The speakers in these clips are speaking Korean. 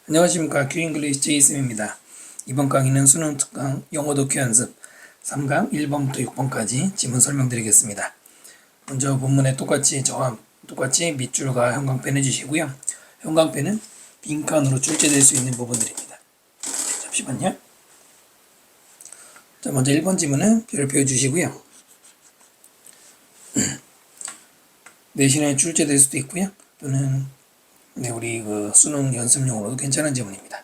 안녕하십니까. 큐잉글리시 제이쌤입니다. 이번 강의는 수능 특강 영어 독해 연습 3강 1번부터 6번까지 지문 설명드리겠습니다. 먼저 본문에 저와 똑같이 밑줄과 형광펜 해주시고요. 형광펜은 빈칸으로 출제될 수 있는 부분들입니다. 잠시만요. 자, 먼저 1번 지문은 별표 주시고요. 내신에 출제될 수도 있고요. 또는 우리 수능 연습용으로도 괜찮은 지문입니다.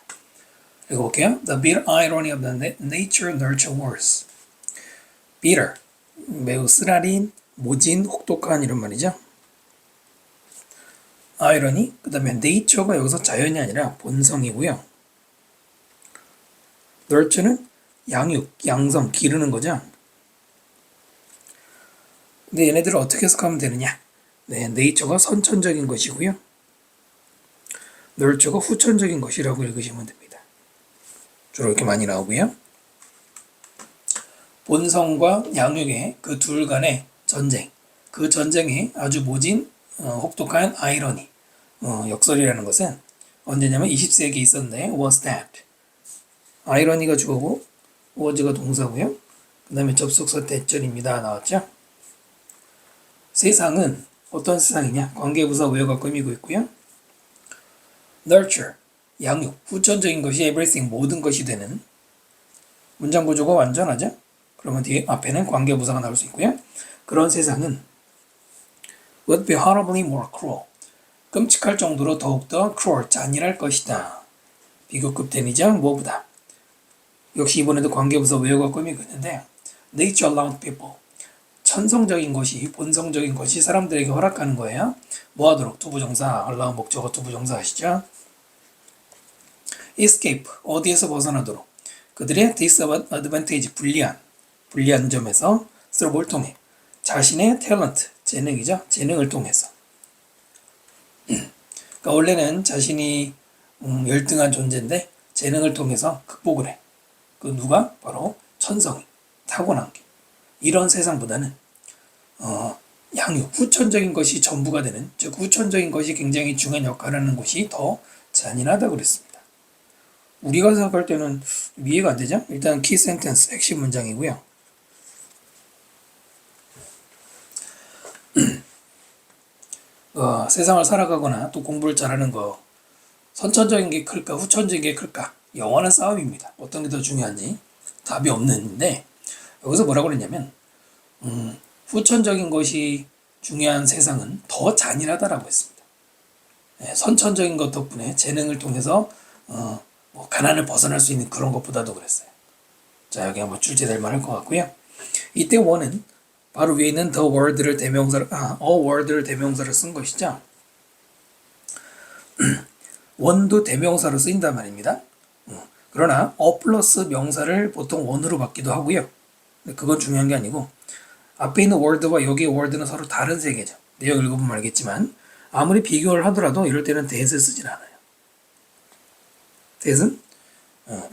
읽어볼게요. The bitter irony of the nature-nurture wars. bitter, 매우 쓰라린, 모진, 혹독한 이런 말이죠. irony, 그 다음에 nature가 여기서 자연이 아니라 본성이고요. nurture는 양육, 양성, 기르는 거죠. 근데 얘네들을 어떻게 해석하면 되느냐? nature가 선천적인 것이고요. nurture가 후천적인 것이라고 읽으시면 됩니다. 주로 이렇게 많이 나오고요. 본성과 양육의 그 둘 간의 전쟁, 그 전쟁에 아주 모진 혹독한 아이러니, 역설이라는 것은 언제냐면 20세기에 있었는데 was that. 아이러니가 주어고 was가 동사고요. 그 다음에 접속사 대절입니다. 나왔죠? 세상은 어떤 세상이냐? 관계부사 where가 꾸미고 있고요. nurture, 양육, 후천적인 것이 everything, 모든 것이 되는 문장 구조가 완전하죠? 그러면 뒤에 앞에는 관계부사가 나올 수 있고요. 그런 세상은 would be horribly more cruel, 끔찍할 정도로 더욱더 cruel, 잔인할 것이다. 비교급 대미죠? 뭐보다. 역시 이번에도 관계부사 where가 꾸미고 있는데 nature allowed people, 천성적인 것이, 본성적인 것이 사람들에게 허락하는 거예요. 뭐 하도록? 투부정사, allow 목적어 투부정사 아시죠? escape, 어디에서 벗어나도록. 그들의 disadvantage, 불리한 점에서 through 뭘 통해? 자신의 talent, 재능이죠. 재능을 통해서. 그러니까 원래는 자신이 열등한 존재인데 재능을 통해서 극복을 해. 그 누가? 바로 천성이, 타고난 게. 이런 세상보다는 양육, 후천적인 것이 전부가 되는, 즉 후천적인 것이 굉장히 중요한 역할을 하는 것이 더 잔인하다고 그랬습니다. 우리가 생각할 때는 이해가 안 되죠? 일단 키 센텐스, 핵심 문장이고요. 세상을 살아가거나 또 공부를 잘하는 거, 선천적인 게 클까 후천적인 게 클까? 영원한 싸움입니다. 어떤 게 더 중요한지 답이 없는데 여기서 뭐라고 그랬냐면 후천적인 것이 중요한 세상은 더 잔인하다라고 했습니다. 선천적인 것 덕분에 재능을 통해서 가난을 벗어날 수 있는 그런 것보다도 그랬어요. 자, 여기 한번 출제될 만할 것 같고요. 이때 원은 바로 위에 있는 the word를 대명사를, a word를 대명사를 쓴 것이죠. 원도 대명사로 쓰인단 말입니다. 그러나 a 플러스 명사를 보통 원으로 받기도 하고요. 근데 그건 중요한 게 아니고 앞에 있는 word와 여기의 word는 서로 다른 세계죠. 내용 읽어보면 알겠지만 아무리 비교를 하더라도 이럴 때는 that을 쓰진 않아요. that은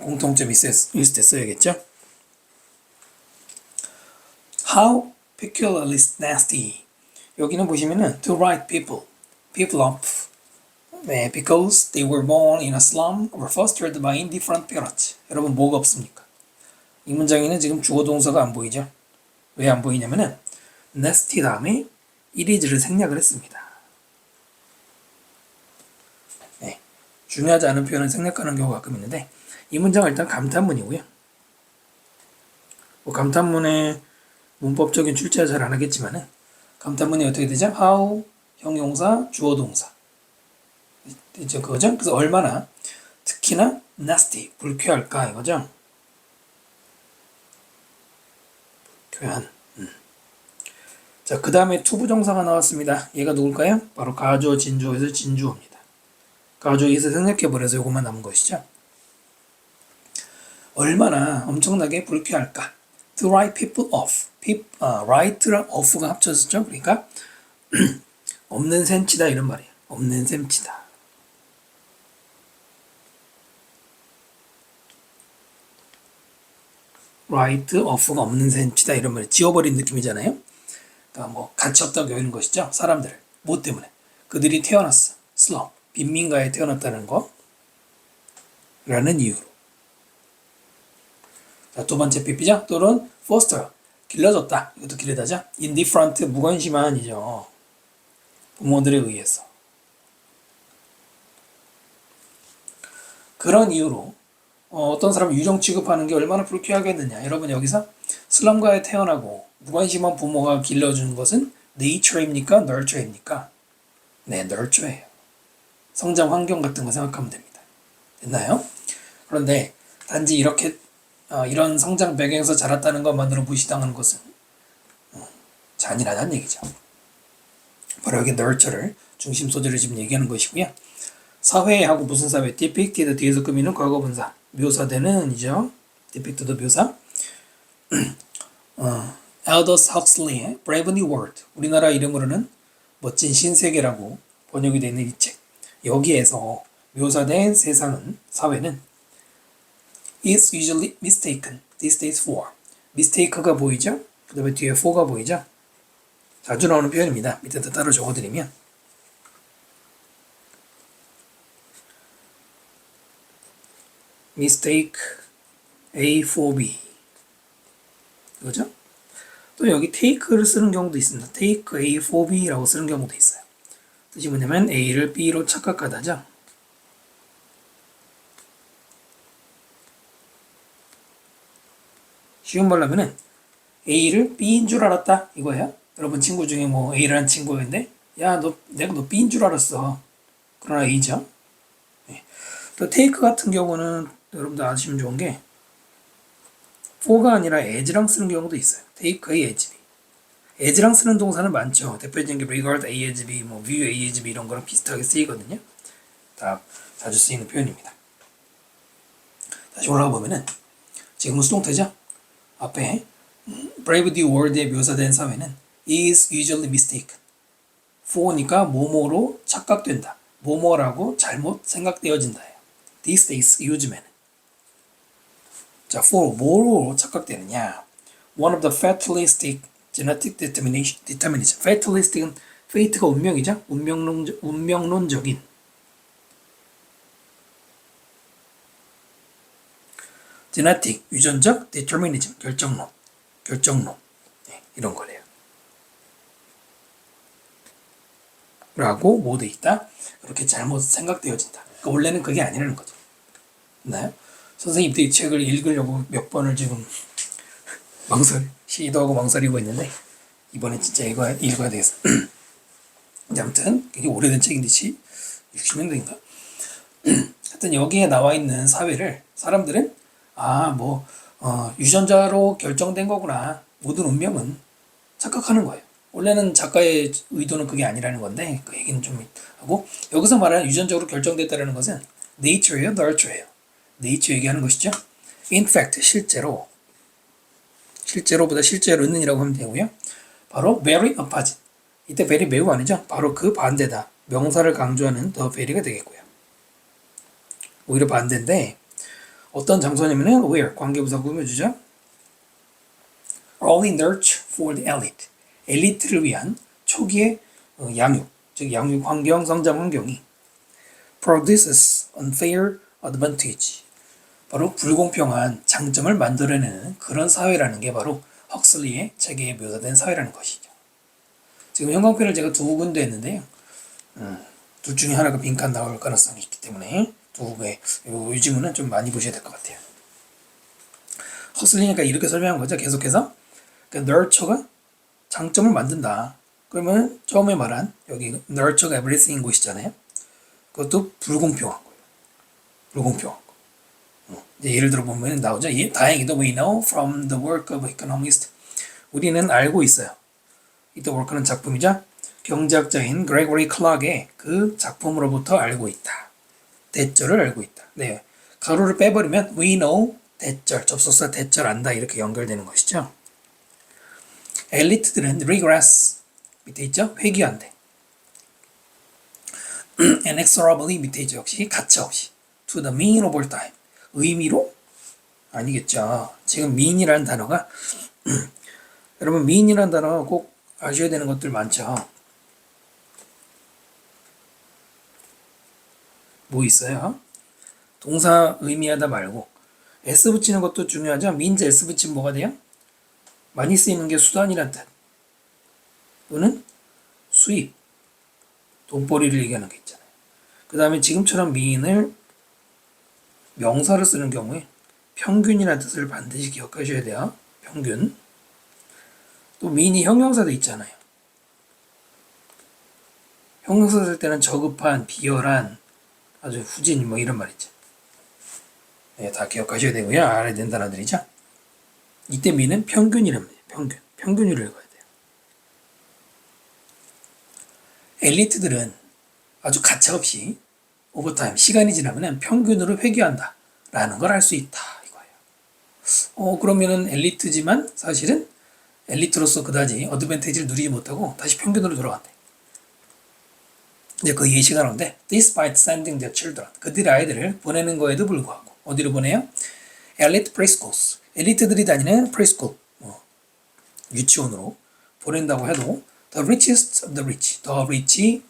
공통점이 있을 때 써야겠죠. How peculiarly nasty. 여기는 보시면은 to write people up. Because they were born in a slum or fostered by indifferent parents. 여러분 뭐가 없습니까? 이 문장에는 지금 주어 동사가 안 보이죠? 왜 안 보이냐면은 nasty 다음에 is를 생략을 했습니다. 중요하지 않은 표현을 생략하는 경우가 가끔 있는데 이 문장은 일단 감탄문이고요. 감탄문의 문법적인 출제は잘 안 하겠지만은 감탄문이 어떻게 되죠? how, 형용사, 주어 동사. 되죠? 그거죠? 그래서 얼마나 특히나 nasty, 불쾌할까 이거죠? 불쾌한. 자, 그 다음에 투부정사가 나왔습니다. 얘가 누굴까요? 바로 가주어, 진주어에서 진주어입니다. 가주어에서 생략해버려서 요것만 남은 것이죠. 얼마나 엄청나게 불쾌할까? To write people off. write랑 off가 합쳐졌죠. 그러니까 없는 셈치다 이런 말이에요. 없는 셈치다. write off가 없는 셈치다 이런 말이에요. 지워버린 느낌이잖아요. 그러니까 뭐 가치 없다고 여기는 것이죠. 사람들을. 뭐 때문에? 그들이 태어났어. slum. 빈민가에 태어났다는 거. 라는 이유로. 자, 두 번째 삐삐죠. 또는 foster, 길러줬다. 이것도 길러다죠. indifferent, 무관심한이죠. 부모들에 의해서. 그런 이유로 어떤 사람을 유령 취급하는 게 얼마나 불쾌하겠느냐. 여러분 여기서 슬럼가에 태어나고 무관심한 부모가 길러준 것은 nature입니까? nurture입니까? 네, nurture예요. 성장 환경 같은 거 생각하면 됩니다. 됐나요? 그런데 단지 이렇게 이런 성장 배경에서 자랐다는 것만으로 무시당하는 것은 잔인하다는 얘기죠. 바로 여기 nurture를 중심 소재를 지금 얘기하는 것이고요. 사회하고 무슨 사회? depicted 뒤에서 꾸미는 과거분사. 묘사되는 이죠. depicted 묘사. Aldous Huxley의 Brave New World. 우리나라 이름으로는 멋진 신세계라고 번역이 되어 있는 이 책. 여기에서 묘사된 세상은, 사회는 is usually mistaken these days for. mistake가 보이죠? 그 다음에 뒤에 for가 보이죠? 자주 나오는 표현입니다. 밑에다 따로 적어드리면 mistake A for B 그죠? 또 여기 take를 쓰는 경우도 있습니다. take A for B라고 쓰는 경우도 있어요. 뜻이 뭐냐면 A를 B로 착각하다죠. 쉬운 말로 하면은 A를 B인 줄 알았다 이거예요. 여러분 친구 중에 뭐 A라는 친구인데 야 내가 너 B인 줄 알았어. 그러나 A죠. 네. 또 take 같은 경우는 여러분들 아시면 좋은 게 for가 아니라 as랑 쓰는 경우도 있어요. take A as B. as랑 쓰는 동사는 많죠. 대표적인 게 regard A as B, 뭐 view A as B 이런 거랑 비슷하게 쓰이거든요. 다 자주 쓰이는 표현입니다. 다시 올라가 보면은 지금은 수동태죠. 앞에 Brave New World에 묘사된 사회는 is usually mistaken. for니까 뭐뭐로 착각된다. 뭐뭐라고 잘못 생각되어진다예요. These days, 요즘에는. 자, for 뭐로 착각되느냐? One of the fatalistic genetic determinism. fatalistic은 fate가 운명이죠. 운명론적인. genetic, 유전적, determinism, 결정론. 네, 이런 거래요. 라고 모두 있다. 그렇게 잘못 생각되어진다. 그러니까 원래는 그게 아니라는 거죠. 맞나요? 선생님도 이 책을 읽으려고 몇 번을 지금 시도하고 망설이고 있는데 이번에 진짜 읽어야 되겠어. 아무튼 이게 오래된 책인데 60년대인가? 하여튼 여기에 나와 있는 사회를 사람들은 유전자로 결정된 거구나. 모든 운명은 착각하는 거예요. 원래는 작가의 의도는 그게 아니라는 건데 그 얘기는 좀 하고 여기서 말하는 유전적으로 결정됐다는 것은 nature예요, nurture예요. nature 얘기하는 것이죠. In fact, 실제로보다 실제로는이라고 하면 되고요. 바로 very opposite. 이때 very 매우 아니죠. 바로 그 반대다. 명사를 강조하는 the very가 되겠고요. 오히려 반대인데 어떤 장소냐면은 where 관계부사 꾸며주죠. Early nurture for the elite. 엘리트를 위한 초기의 양육, 즉 양육 환경, 성장 환경이 produces unfair advantage. 바로 불공평한 장점을 만들어내는 그런 사회라는 게 바로 헉슬리의 책에 묘사된 사회라는 것이죠. 지금 형광펜을 제가 두 군데 했는데요. 둘 중에 하나가 빈칸 나올 가능성이 있기 때문에 두 개, 이 지문은 좀 많이 보셔야 될 것 같아요. 헉슬리니까 이렇게 설명한 거죠. 계속해서 그러니까 nurture가 장점을 만든다. 그러면 처음에 말한 여기 nurture가 everything인 곳이잖아요. 그것도 불공평한 거예요. 불공평한 거. 예를 들어 보면 나오죠. 다행히도 we know from the work of economist. 우리는 알고 있어요. 이 the work는 작품이죠. 경제학자인 그레고리 클락의 그 작품으로부터 알고 있다. 대절을 알고 있다. 네, 가로를 빼버리면 we know 대절, 접속사 대절 안다 이렇게 연결되는 것이죠. 엘리트들은 regress 밑에 있죠. 회귀한대. inexorably 밑에 있죠. 역시 가차없이 to the mean over time. 의미로? 아니겠죠. 지금 mean이라는 단어가 여러분 mean이라는 단어 꼭 아셔야 되는 것들 많죠. 뭐 있어요? 동사 의미하다 말고 s 붙이는 것도 중요하죠. means s 붙이면 뭐가 돼요? 많이 쓰이는 게 수단이란 뜻 또는 수입, 돈벌이를 얘기하는 게 있잖아요. 그 다음에 지금처럼 mean을 명사를 쓰는 경우에 평균이라는 뜻을 반드시 기억하셔야 돼요. 평균. 또 mean이 형용사도 있잖아요. 형용사 쓸 때는 저급한, 비열한, 아주 후진 뭐 이런 말 있죠. 네, 다 기억하셔야 되고요. 알아야 되는 단어들이죠. 이때 mean은 평균이란 말이에요. 평균. 평균으로 읽어야 돼요. 엘리트들은 아주 가차없이 오버타임, 시간이 지나면 평균으로 회귀한다 라는 걸 알 수 있다 이거예요. 그러면은 엘리트지만 사실은 엘리트로서 그다지 어드밴티지를 누리지 못하고 다시 평균으로 돌아간대. 이제 그 예시가 나오는데 despite sending their children 그들의 아이들을 보내는 거에도 불구하고 어디로 보내요? elite preschools 엘리트들이 다니는 preschool 유치원으로 보낸다고 해도 the richest of the rich the rich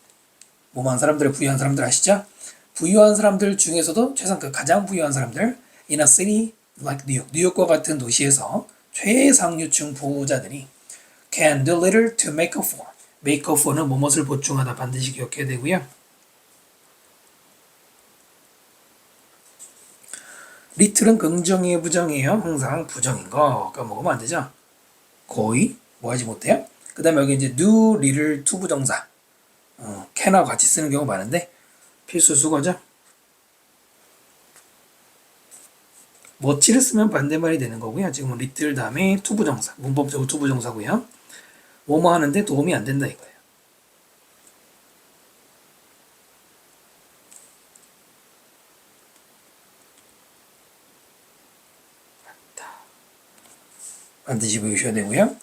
뭐만 사람들 부유한 사람들 아시죠? 부유한 사람들 중에서도 최상급 가장 부유한 사람들 in a city like 뉴욕 뉴욕과 같은 도시에서 최상류층 부자들이 can do little to make up for make up for는 무엇을 보충하다 반드시 기억해야 되고요. little은 긍정이에요 부정이에요? 항상 부정인 거 까먹으면 안 되죠. 거의 뭐 하지 못해요. 그 다음에 여기 이제 do little to 부정사 can하고 같이 쓰는 경우가 많은데 필수 수거죠. 멋지를 쓰면 반대말이 되는 거고요. 지금은 little 다음에 to 부정사 문법적으로 to 부정사고요. 뭐뭐 하는데 도움이 안 된다 이거예요. 반드시 배우셔야 되고요.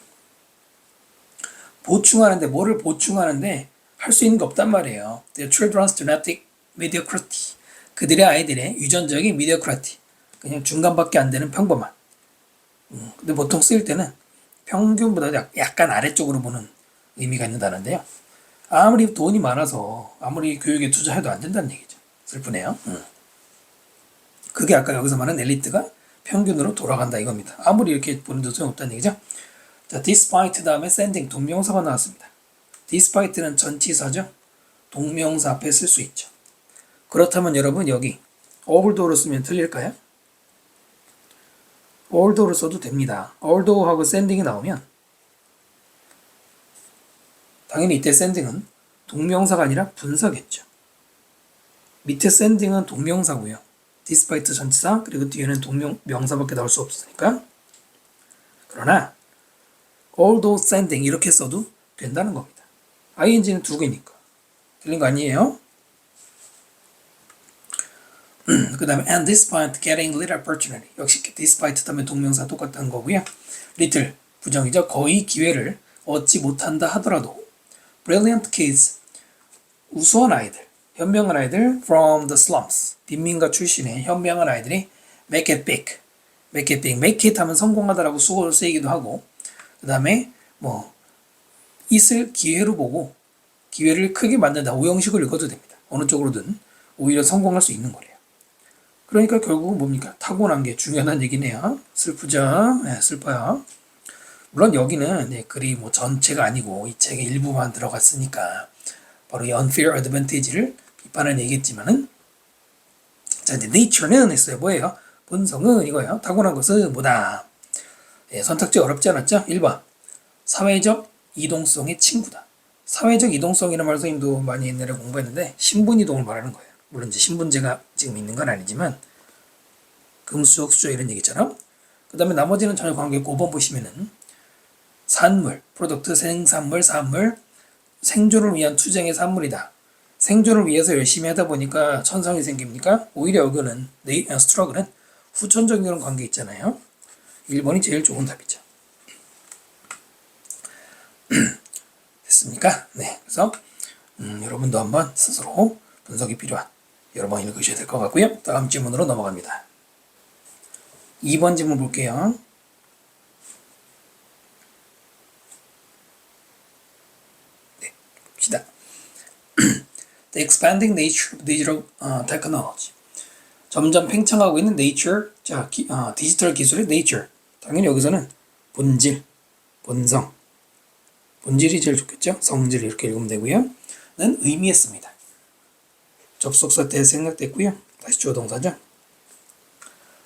보충하는데 뭐를 보충하는데 할 수 있는 게 없단 말이에요. Their children's dramatic mediocrity. 그들의 아이들의 유전적인 mediocrity. 그냥 중간밖에 안 되는 평범한. 근데 보통 쓰일 때는 평균보다 약간 아래쪽으로 보는 의미가 있는 단어인데요. 아무리 돈이 많아서 아무리 교육에 투자해도 안 된다는 얘기죠. 슬프네요. 그게 아까 여기서 말하는 엘리트가 평균으로 돌아간다 이겁니다. 아무리 이렇게 보는데도 소용없다는 얘기죠. 자, despite 다음에 sending 동명사가 나왔습니다. despite는 전치사죠. 동명사 앞에 쓸 수 있죠. 그렇다면 여러분 여기 although로 쓰면 틀릴까요? although로 써도 됩니다. although하고 sending이 나오면 당연히 이때 sending은 동명사가 아니라 분사겠죠. 밑에 sending은 동명사고요. despite 전치사 그리고 뒤에는 동명사밖에 나올 수 없으니까. 그러나 although sending 이렇게 써도 된다는 겁니다. ing는 두 개니까. 틀린 거 아니에요? 그 다음에 and despite getting little opportunity 역시 despite 다음에 동명사 똑같다는 거고요. little 부정이죠. 거의 기회를 얻지 못한다 하더라도 brilliant kids 우수한 아이들 현명한 아이들 from the slums 빈민가 출신의 현명한 아이들이 make it big make it big make it 하면 성공하다라고 수고를 쓰이기도 하고 그 다음에 뭐 있을 기회로 보고 기회를 크게 만든다 오형식을 읽어도 됩니다. 어느 쪽으로든 오히려 성공할 수 있는 거래요. 그러니까 결국은 뭡니까? 타고난 게 중요하다는 얘기네요. 슬프죠? 네, 슬퍼요. 물론 여기는 네, 글이 뭐 전체가 아니고 이 책의 일부만 들어갔으니까 바로 이 unfair advantage를 비판을 얘기했지만은 자 이제 nature는 했어요. 뭐예요? 본성은 이거예요. 타고난 것은 뭐다? 네, 선택지 어렵지 않았죠? 1번 사회적 이동성의 친구다. 사회적 이동성이라는 말 선생님도 많이 옛날에 공부했는데 신분 이동을 말하는 거예요. 물론 이제 신분제가 지금 있는 건 아니지만 금수저, 수저 이런 얘기처럼 그 다음에 나머지는 전혀 관계없고 5번 보시면은 산물, 프로덕트, 생산물, 산물 생존을 위한 투쟁의 산물이다. 생존을 위해서 열심히 하다 보니까 천성이 생깁니까? 오히려 여기는 스트러글은 후천적인 그런 관계 있잖아요. 1번이 제일 좋은 답이죠. 됐습니까? 네, 그래서 여러분도 한번 스스로 분석이 필요한 여러 번 읽으셔야 될 것 같고요. 다음 질문으로 넘어갑니다. 2번 질문 볼게요. 네, 봅시다. The expanding nature of digital technology. 점점 팽창하고 있는 nature, 자, 디지털 기술의 nature. 당연히 여기서는 본질, 본성. 본질이 제일 좋겠죠? 성질 이렇게 읽으면 되고요. 는 의미했습니다. 접속사 때 생략됐고요. 다시 주어 동사죠.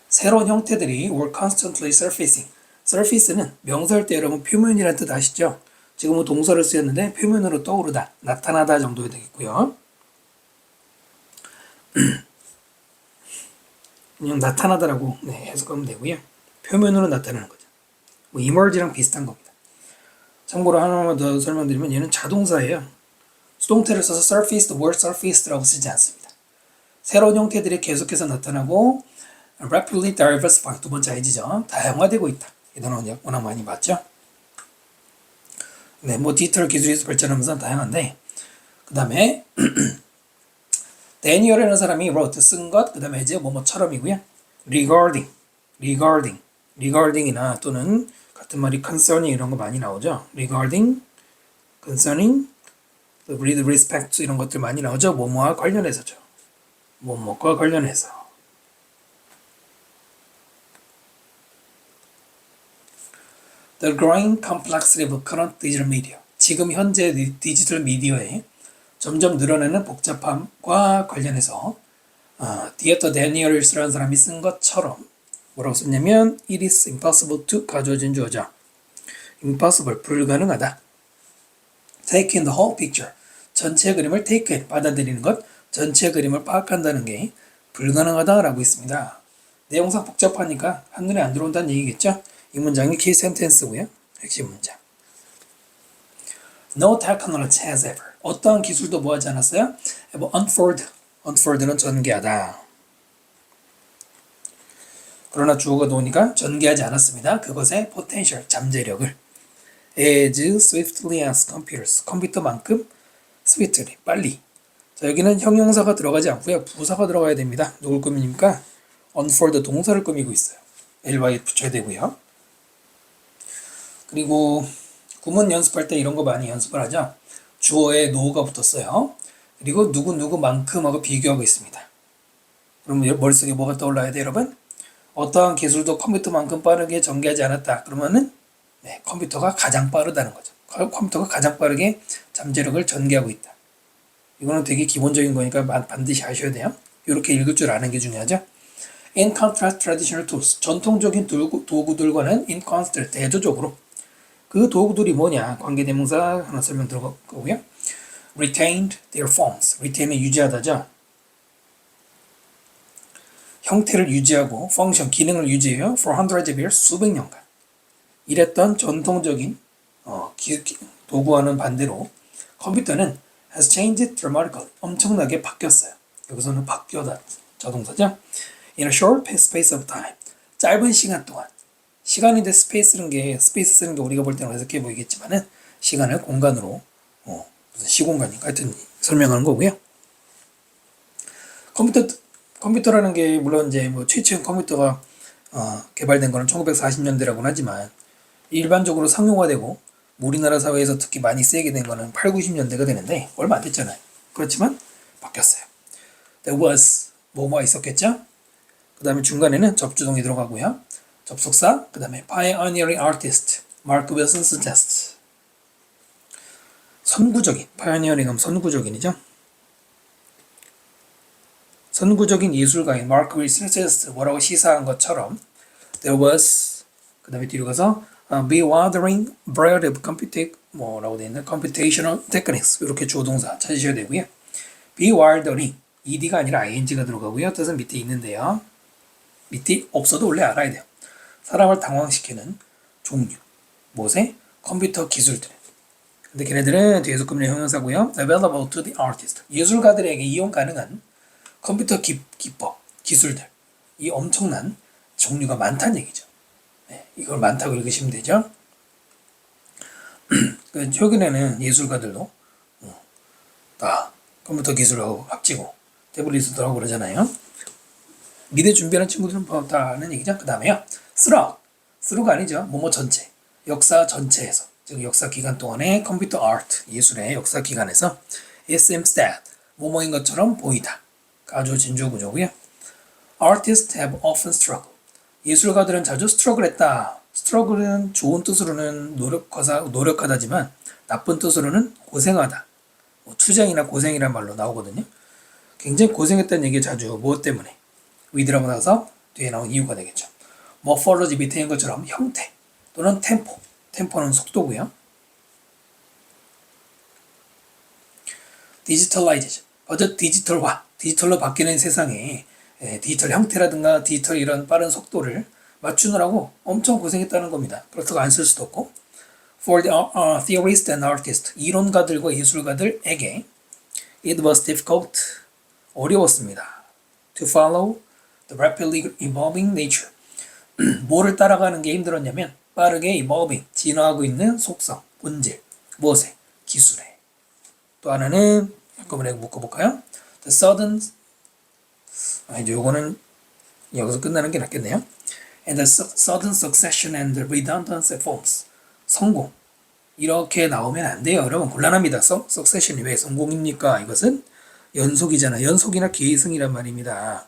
새로운 형태들이 were constantly surfacing. surface는 명사일 때 여러분 표면이라는 뜻 아시죠? 지금은 동사를 쓰였는데 표면으로 떠오르다, 나타나다 정도가 되겠고요. 그냥 나타나다라고 해석하면 되고요. 표면으로 나타나는 거죠. 뭐 emerge랑 비슷한 겁니다. 참고로 하나만 더 설명드리면 얘는 자동사예요. 수동태를 써서 surfaced, were surfaced라고 쓰지 않습니다. 새로운 형태들이 계속해서 나타나고 rapidly diversifying, 두 번째 IG죠. 다양화되고 있다. 이 단어 워낙 많이 봤죠. 네, 뭐 디지털 기술이 발전하면서 다양한데 그 다음에 데니얼이라는 사람이 wrote, 쓴 것, 그 다음에 이제 뭐뭐처럼이고요. regarding이나 또는 같은 말이 concerning 이런 거 많이 나오죠. regarding, concerning, with respect to 이런 것들 많이 나오죠. 뭐뭐와 관련해서죠. 뭐뭐과 관련해서. The growing complexity of current digital media. 지금 현재 디지털 미디어에 점점 늘어나는 복잡함과 관련해서 디에터 데니얼스라는 사람이 쓴 것처럼 뭐라고 썼냐면 It is impossible to 가져진 주어죠. impossible, 불가능하다. Take in the whole picture. 전체 그림을 take in, 받아들이는 것, 전체 그림을 파악한다는 게 불가능하다라고 있습니다. 내용상 복잡하니까 한눈에 안 들어온다는 얘기겠죠? 이 문장이 키 센텐스고요. 핵심 문장. No technology has ever. 어떠한 기술도 뭐 하지 않았어요? ever unfold. unfold는 전개하다. 그러나 주어가 나오니까 전개하지 않았습니다. 그것의 potential, 잠재력을. as swiftly as computers. 컴퓨터만큼 swiftly, 빨리. 자, 여기는 형용사가 들어가지 않고요. 부사가 들어가야 됩니다. 누굴 꾸미니까 unfold 동사를 꾸미고 있어요. ly 붙여야 되고요. 그리고 구문 연습할 때 이런 거 많이 연습을 하죠. 주어에 no가 붙었어요. 그리고 누구만큼하고 비교하고 있습니다. 그럼 머릿속에 뭐가 떠올라야 돼, 여러분? 어떠한 기술도 컴퓨터만큼 빠르게 전개하지 않았다. 그러면은 컴퓨터가 가장 빠르다는 거죠. 컴퓨터가 가장 빠르게 잠재력을 전개하고 있다. 이거는 되게 기본적인 거니까 반드시 아셔야 돼요. 이렇게 읽을 줄 아는 게 중요하죠. In contrast traditional tools. 전통적인 도구들과는 in contrast, 대조적으로. 그 도구들이 뭐냐? 관계대명사 하나 설명 들어가고요. Retained their forms. retain은 유지하다죠. 형태를 유지하고 function, 기능을 유지해요. For hundreds of years, 수백 년간. 이랬던 전통적인 도구와는 반대로 컴퓨터는 has changed dramatically. 엄청나게 바뀌었어요. 여기서는 바뀌어다 자동사죠. In a short space of time. 짧은 시간 동안. 시간인데 스페이스 쓰는 게 우리가 볼 때는 어색해 보이겠지만은 시간을 공간으로 무슨 시공간인가 하여튼 설명하는 거고요. 컴퓨터라는 게 물론 이제 뭐 최초의 컴퓨터가 개발된 거는 1940년대라고는 하지만 일반적으로 상용화되고 우리나라 사회에서 특히 많이 쓰이게 된 거는 8, 90년대가 되는데 얼마 안 됐잖아요. 그렇지만 바뀌었어요. There was 뭐가 있었겠죠? 그 다음에 중간에는 접주동이 들어가고요. 접속사, 그 다음에 pioneering artist, Mark Wilson suggests. 선구적인, pioneering 하면 선구적인이죠. 선구적인 예술가인 Mark Wilson suggests 뭐라고 시사한 것처럼 there was, 그 다음에 뒤로 가서 bewildering variety of 뭐라고 되어 있나? computational techniques 이렇게 주어동사 찾으셔야 되고요. bewildering, ed가 아니라 ing가 들어가고요. 뜻은 밑에 있는데요. 밑에 없어도 원래 알아야 돼요. 사람을 당황시키는 종류. 무엇에? 컴퓨터 기술들. 근데 걔네들은 뒤에서 꾸미는 형용사고요. available to the artist. 예술가들에게 이용 가능한 컴퓨터 기법, 기술들. 이 엄청난 종류가 많다는 얘기죠. 네, 이걸 많다고 읽으시면 되죠. 그 최근에는 예술가들도 다 컴퓨터 기술하고 합치고 태블릿을 하고 그러잖아요. 미대 준비하는 친구들은 다 아는 얘기죠. 그 다음에요. through 아니죠. 뭐뭐 전체. 역사 전체에서. 즉 역사 기간 동안의 컴퓨터 아트, 예술의 역사 기간에서 SM stat, 뭐뭐인 것처럼 보이다. 아주 진주 구조고요. Artists have often struggled. 예술가들은 자주 struggle 했다. struggle은 좋은 뜻으로는 노력하다지만 나쁜 뜻으로는 고생하다. 뭐 투쟁이나 고생이란 말로 나오거든요. 굉장히 고생했다는 얘기 자주 무엇 때문에? with라고 나서 뒤에 나온 이유가 되겠죠. morphology 밑에 있는 것처럼 형태 또는 템포. 템포는 속도고요. digitalization. 어제 디지털화. 디지털로 바뀌는 세상에 디지털 형태라든가 디지털 이런 빠른 속도를 맞추느라고 엄청 고생했다는 겁니다. 그렇다고 안 쓸 수도 없고. For the theorists and artists, 이론가들과 예술가들에게 it was difficult, 어려웠습니다. To follow the rapidly evolving nature. 뭐를 따라가는 게 힘들었냐면 빠르게 evolving, 진화하고 있는 속성, 본질, 무엇에? 기술에. 또 하나는 한꺼번에 묶어볼까요? The sudden, 이제 요거는 여기서 끝나는 게 낫겠네요. And the sudden succession and the redundant forms. 성공. 이렇게 나오면 안 돼요. 여러분 곤란합니다. succession이 왜 성공입니까? 이것은 연속이잖아. 연속이나 계승이란 말입니다.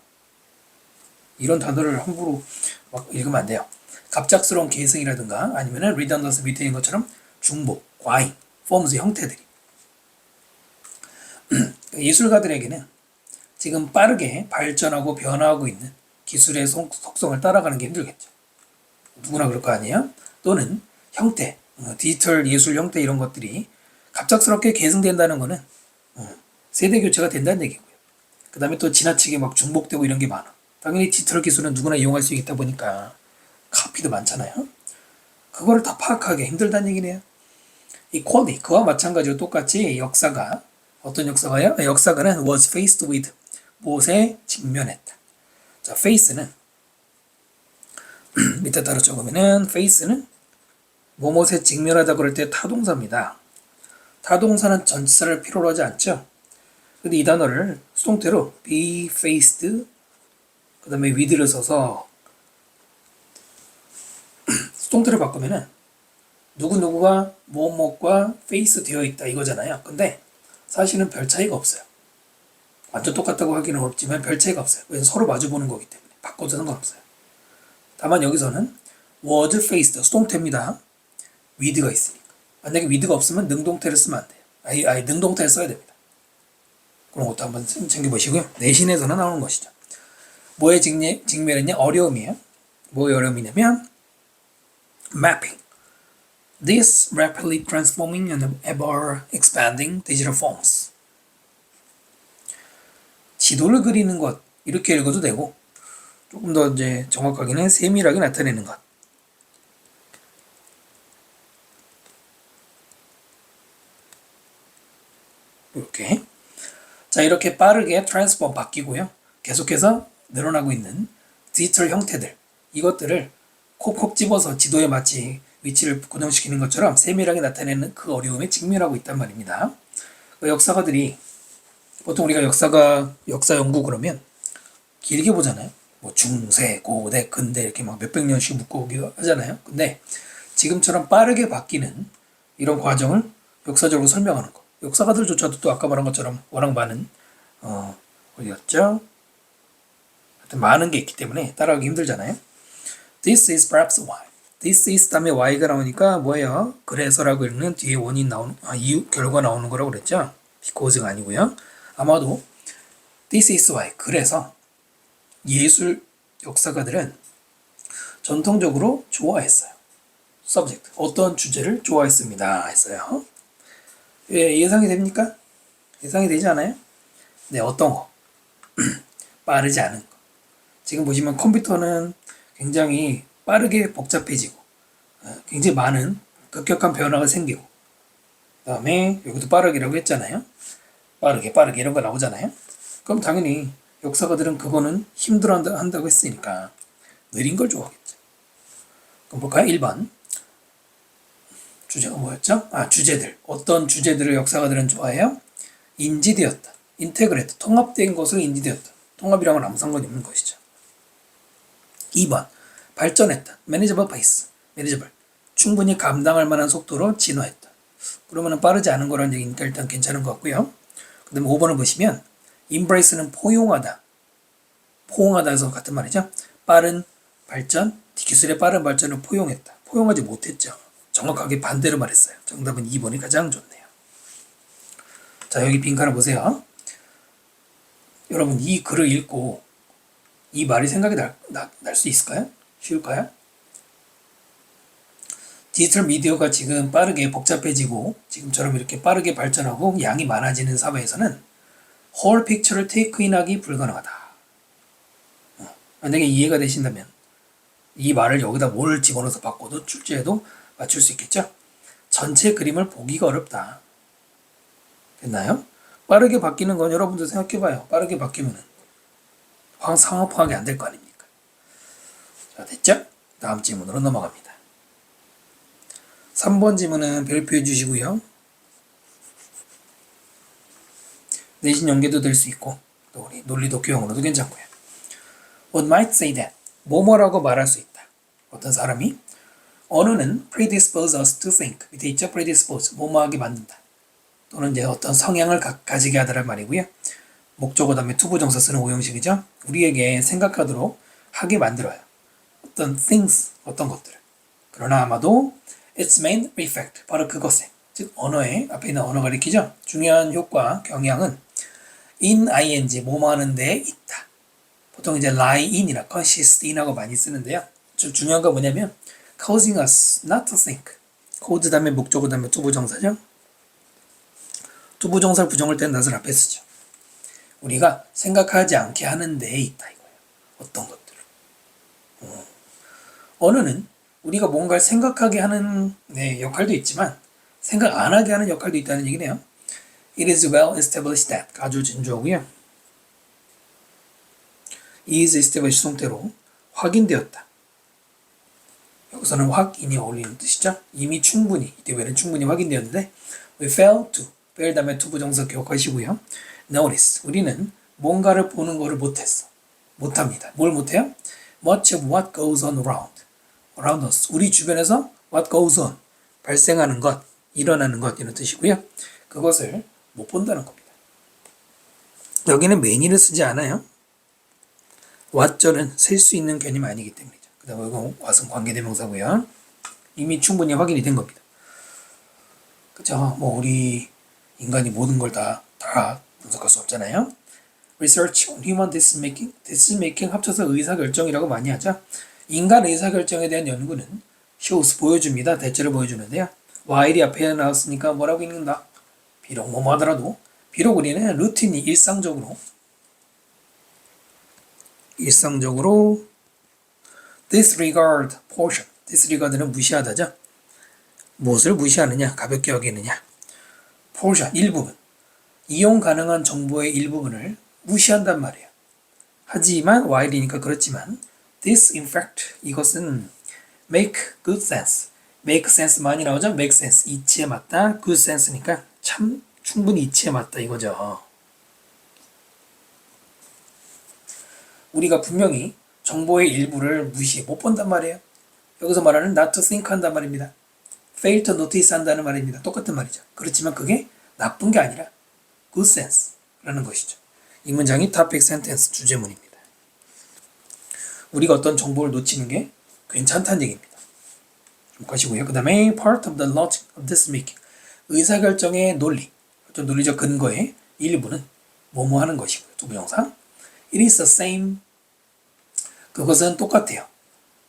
이런 단어를 함부로 막 읽으면 안 돼요. 갑작스러운 계승이라든가 아니면은 redundant 밑에 있는 것처럼 중복, 과잉, forms 형태들이. 예술가들에게는 지금 빠르게 발전하고 변화하고 있는 기술의 속성을 따라가는 게 힘들겠죠. 누구나 그럴 거 아니에요? 또는 형태, 디지털 예술 형태 이런 것들이 갑작스럽게 계승된다는 거는 세대 교체가 된다는 얘기고요. 그 다음에 또 지나치게 막 중복되고 이런 게 많아. 당연히 디지털 기술은 누구나 이용할 수 있다 보니까 카피도 많잖아요. 그거를 다 파악하기 힘들다는 얘기네요. 이 퀄리, 그와 마찬가지로 똑같이 역사가 어떤 역사가요? 역사가는 was faced with 무엇에 직면했다. 자, face는 밑에 따로 적으면은 face는 무엇에 직면하다 그럴 때 타동사입니다. 타동사는 전치사를 필요로 하지 않죠. 근데 이 단어를 수동태로 be faced 그 다음에 with를 써서 수동태를 바꾸면은 누구누구가 무엇무엇과 face 되어 있다 이거잖아요. 근데 사실은 별 차이가 없어요. 완전 똑같다고 하기는 어렵지만 별 차이가 없어요. 왜냐면 서로 마주보는 거기 때문에 바꿔도 상관없어요. 다만 여기서는 was faced 수동태입니다. with가 있으니까. 만약에 with가 없으면 능동태를 쓰면 안 돼요. 아예 능동태를 써야 됩니다. 그런 것도 한번 챙겨보시고요. 내신에서는 나오는 것이죠. 뭐의 직면이냐? 어려움이에요. 뭐의 어려움이냐면 mapping. This rapidly transforming and ever expanding digital forms. 지도를 그리는 것 이렇게 읽어도 되고 조금 더 이제 정확하게는 세밀하게 나타내는 것. 이렇게. 자, 이렇게 빠르게 트랜스폼 바뀌고요. 계속해서 늘어나고 있는 디지털 형태들. 이것들을 콕콕 집어서 지도에 마치 위치를 고정시키는 것처럼 세밀하게 나타내는 그 어려움에 직면하고 있단 말입니다. 역사가들이 보통 우리가 역사 연구 그러면 길게 보잖아요. 뭐 중세, 고대, 근대 이렇게 막 몇백 년씩 묶어오기도 하잖아요. 근데 지금처럼 빠르게 바뀌는 이런 과정을 역사적으로 설명하는 거. 역사가들조차도 또 아까 말한 것처럼 워낙 많은 어디였죠? 하여튼 많은 게 있기 때문에 따라가기 힘들잖아요. This is perhaps why. This is 다음에 why가 나오니까 뭐예요? 그래서라고 읽는 뒤에 원인 나오는 이유 결과 나오는 거라고 그랬죠. because가 아니고요. 아마도 this is why. 그래서 예술 역사가들은 전통적으로 좋아했어요. subject. 어떤 주제를 좋아했습니다. 했어요. 예, 예상이 됩니까? 예상이 되지 않아요? 네, 어떤 거? 빠르지 않은 거. 지금 보시면 컴퓨터는 굉장히 빠르게 복잡해지고 굉장히 많은 급격한 변화가 생기고 그 다음에 여기도 빠르기라고 했잖아요. 빠르게 이런 거 나오잖아요. 그럼 당연히 역사가들은 그거는 힘들어한다고 했으니까 느린 걸 좋아하겠죠. 그럼 볼까요? 1번 주제가 뭐였죠? 주제들. 어떤 주제들을 역사가들은 좋아해요? 인지되었다. 인테그레이트. 통합된 것으로 인지되었다. 통합이랑은 아무 상관이 없는 것이죠. 2번 발전했다. manageable pace. manageable. 충분히 감당할 만한 속도로 진화했다. 그러면 빠르지 않은 거라는 얘기니까 일단 괜찮은 것 같고요. 그 다음에 5번을 보시면 embrace는 포용하다. 포용하다 해서 같은 말이죠. 빠른 발전, 기술의 빠른 발전을 포용했다. 포용하지 못했죠. 정확하게 반대로 말했어요. 정답은 2번이 가장 좋네요. 자, 여기 빈칸을 보세요. 여러분, 이 글을 읽고 이 말이 생각이 날 수 있을까요? 쉬울까요? 디지털 미디어가 지금 빠르게 복잡해지고 지금처럼 이렇게 빠르게 발전하고 양이 많아지는 사회에서는 whole picture를 take in하기 불가능하다. 만약에 이해가 되신다면 이 말을 여기다 뭘 집어넣어서 바꿔도 출제해도 맞출 수 있겠죠? 전체 그림을 보기가 어렵다. 됐나요? 빠르게 바뀌는 건 여러분도 생각해봐요. 빠르게 바뀌면은 상황 파악이 안 될 거 아닙니까? 자, 됐죠? 다음 질문으로 넘어갑니다. 3번 질문은 별표해 주시고요. 내신 연계도 될 수 있고 또 우리 논리도 교형으로도 괜찮고요. One might say that 뭐뭐라고 말할 수 있다. 어떤 사람이 언어는 predispose us to think. 밑에 있죠? predispose. 뭐뭐하게 만든다. 또는 이제 어떤 성향을 가지게 하다란 말이고요. 목적어 다음에 투부정사 쓰는 오형식이죠. 우리에게 생각하도록 하게 만들어요. 어떤 things, 어떤 것들을. 그러나 아마도 its main effect, 바로 그것에, 즉 언어에, 앞에 있는 언어가 가리키죠. 중요한 효과, 경향은 in ing, 뭐뭐 하는 데 있다. 보통 이제 lie in이나 consist in하고 많이 쓰는데요. 중요한 건 뭐냐면 causing us not to think. cause 다음에 목적어 다음에 투부정사죠. 투부정사를 부정할 때는 not을 앞에 쓰죠. 우리가 생각하지 않게 하는 데에 있다 이거예요. 어떤 것들을. 언어는 우리가 뭔가를 생각하게 하는 역할도 있지만 생각 안 하게 하는 역할도 있다는 얘기네요. It is well established that. 아주 진주하고요. is established 송태로 확인되었다. 여기서는 확인이 어울리는 뜻이죠. 이미 충분히, 이때 왜는 충분히 확인되었는데 we fail to. fail 다음에 to 부정사 기억하시고요. Notice. 우리는 뭔가를 보는 것을 못했어. 못합니다. 뭘 못해요? Much of what goes on around us. 우리 주변에서 what goes on. 발생하는 것, 일어나는 것 이런 뜻이고요. 그것을 못 본다는 겁니다. 여기는 many를 쓰지 않아요. what절은 셀 수 있는 개념이 아니기 때문이죠. 그 다음에 이거 what은 관계대명사고요. 이미 충분히 확인이 된 겁니다. 그쵸? 뭐 우리 인간이 모든 걸 다 분석할 수 없잖아요. Research on human decision-making 합쳐서 의사결정이라고 많이 하죠. 인간 의사결정에 대한 연구는 shows 보여줍니다. 대체로 보여주는데요. while이 앞에 나왔으니까 뭐라고 읽는다. 비록 뭐뭐 하더라도 비록 우리는 루틴이 일상적으로 disregard portion. disregard는 무시하다죠. 무엇을 무시하느냐? 가볍게 여기느냐? portion, 일부분. 이용 가능한 정보의 일부분을 무시한단 말이에요. 하지만 while이니까 그렇지만 this in fact 이것은 make good sense. make sense 많이 나오죠? make sense 이치에 맞다. good sense니까 참 충분히 이치에 맞다 이거죠. 우리가 분명히 정보의 일부를 못 본단 말이에요. 여기서 말하는 not to think 한단 말입니다. fail to notice 한다는 말입니다. 똑같은 말이죠. 그렇지만 그게 나쁜 게 아니라 good sense라는 것이죠. 이 문장이 topic sentence 주제문입니다. 우리가 어떤 정보를 놓치는 게 괜찮다는 얘기입니다. 주목하시고요. 그 다음에 part of the logic of decision making. 의사결정의 논리, 어떤 논리적 근거의 일부는 뭐뭐 하는 것이고요. 투부정사. It is the same. 그것은 똑같아요.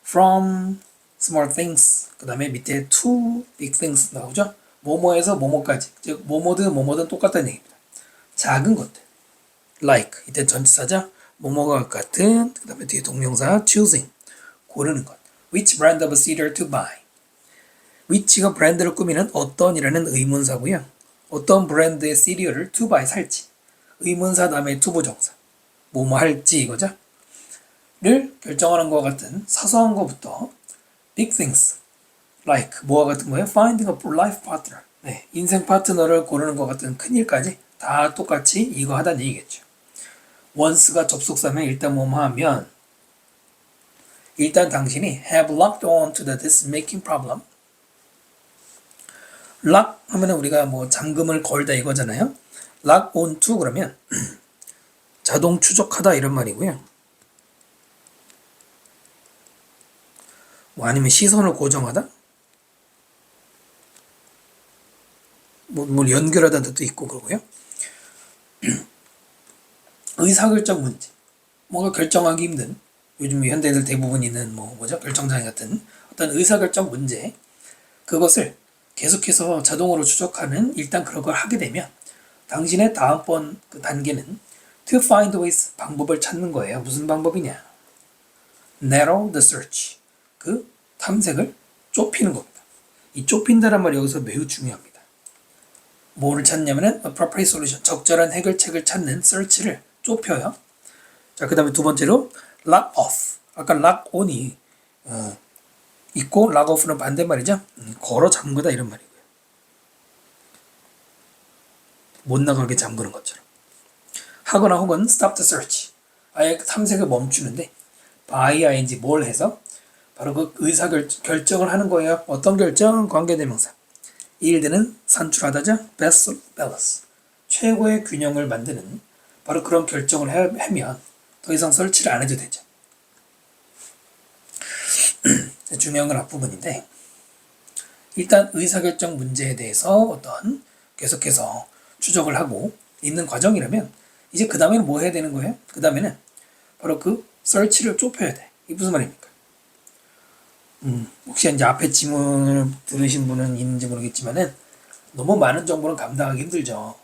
From small things. 그 다음에 밑에 to big things 나오죠. 뭐뭐에서 뭐뭐까지. 즉 뭐뭐든 똑같다는 얘기입니다. 작은 것들. like. 이때 전치사죠. 뭐뭐가 같은. 그 다음에 뒤에 동명사 choosing. 고르는 것. Which brand of cereal to buy. which가 브랜드를 꾸미는 어떤이라는 의문사고요. 어떤 브랜드의 시리얼을 to buy 살지. 의문사 다음에 투부정사. 뭐뭐 할지 이거죠. 를 결정하는 것과 같은 사소한 것부터 big things like 뭐와 같은 거예요? finding a life partner. 네, 인생 파트너를 고르는 것 같은 큰일까지 다 똑같이 이거 하다는 얘기겠죠. once가 접속사면 일단 뭐뭐 하면 일단 당신이 have locked on to the decision making problem. lock 하면 우리가 뭐 잠금을 걸다 이거잖아요. lock on to 그러면 자동 추적하다 이런 말이고요. 뭐 아니면 시선을 고정하다? 뭘 연결하다는 뜻도 있고 그러고요. 의사결정 문제. 뭔가 결정하기 힘든, 요즘 현대인들 대부분 있는 결정장애 같은 어떤 의사결정 문제, 그것을 계속해서 자동으로 추적하는, 일단 그런 걸 하게 되면 당신의 다음번 그 단계는 to find ways, 방법을 찾는 거예요. 무슨 방법이냐? narrow the search, 그 탐색을 좁히는 겁니다. 이 좁힌다란 말이 여기서 매우 중요합니다. 뭐를 찾냐면은 appropriate solution, 적절한 해결책을 찾는 search를 좁혀요. 자, 그 다음에 두 번째로 lock off. 아까 lock on이 있고 lock off는 반대말이죠. 걸어 잠그다 이런 말이고요. 못 나가게 잠그는 것처럼. 하거나 혹은 stop the search, 아예 탐색을 멈추는데 by ing 뭘 해서 바로 그 의사결정을 하는 거예요. 어떤 결정? 관계대명사. yield는 산출하다죠. best balance, 최고의 균형을 만드는 바로 그런 결정을 하면 더 이상 설치를 안 해도 되죠. 중요한 건 앞부분인데, 일단 의사결정 문제에 대해서 어떤 계속해서 추적을 하고 있는 과정이라면 이제 그 다음에는 뭐 해야 되는 거예요? 그 다음에는 바로 그 설치를 좁혀야 돼. 이게 무슨 말입니까? 혹시 이제 앞에 지문을 들으신 분은 있는지 모르겠지만은 너무 많은 정보는 감당하기 힘들죠.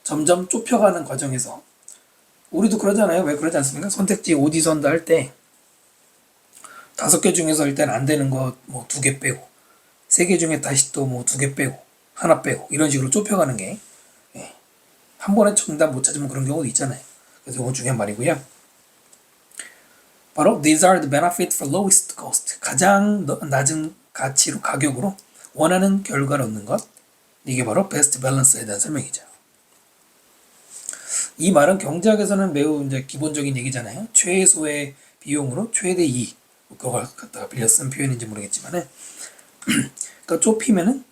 점점 좁혀가는 과정에서 우리도 그러잖아요. 왜 그러지 않습니까? 선택지 오디션도 할 때 5개 중에서 일단 안 되는 거 2개 빼고, 3개 중에 다시 또 2개 빼고, 하나 빼고, 이런 식으로 좁혀가는 게, 한 번에 정답 못 찾으면 그런 경우도 있잖아요. 그래서 이건 중요한 말이고요. 바로 these are the benefits for lowest cost, 가장 낮은 가격으로 원하는 결과를 얻는 것, 이게 바로 best balance에 대한 설명이죠. 이 말은 경제학에서는 매우 이제 기본적인 얘기잖아요. 최소의 비용으로 최대 이익, 그걸 갖다가 빌려 쓴 표현인지 모르겠지만은 그러니까 좁히면은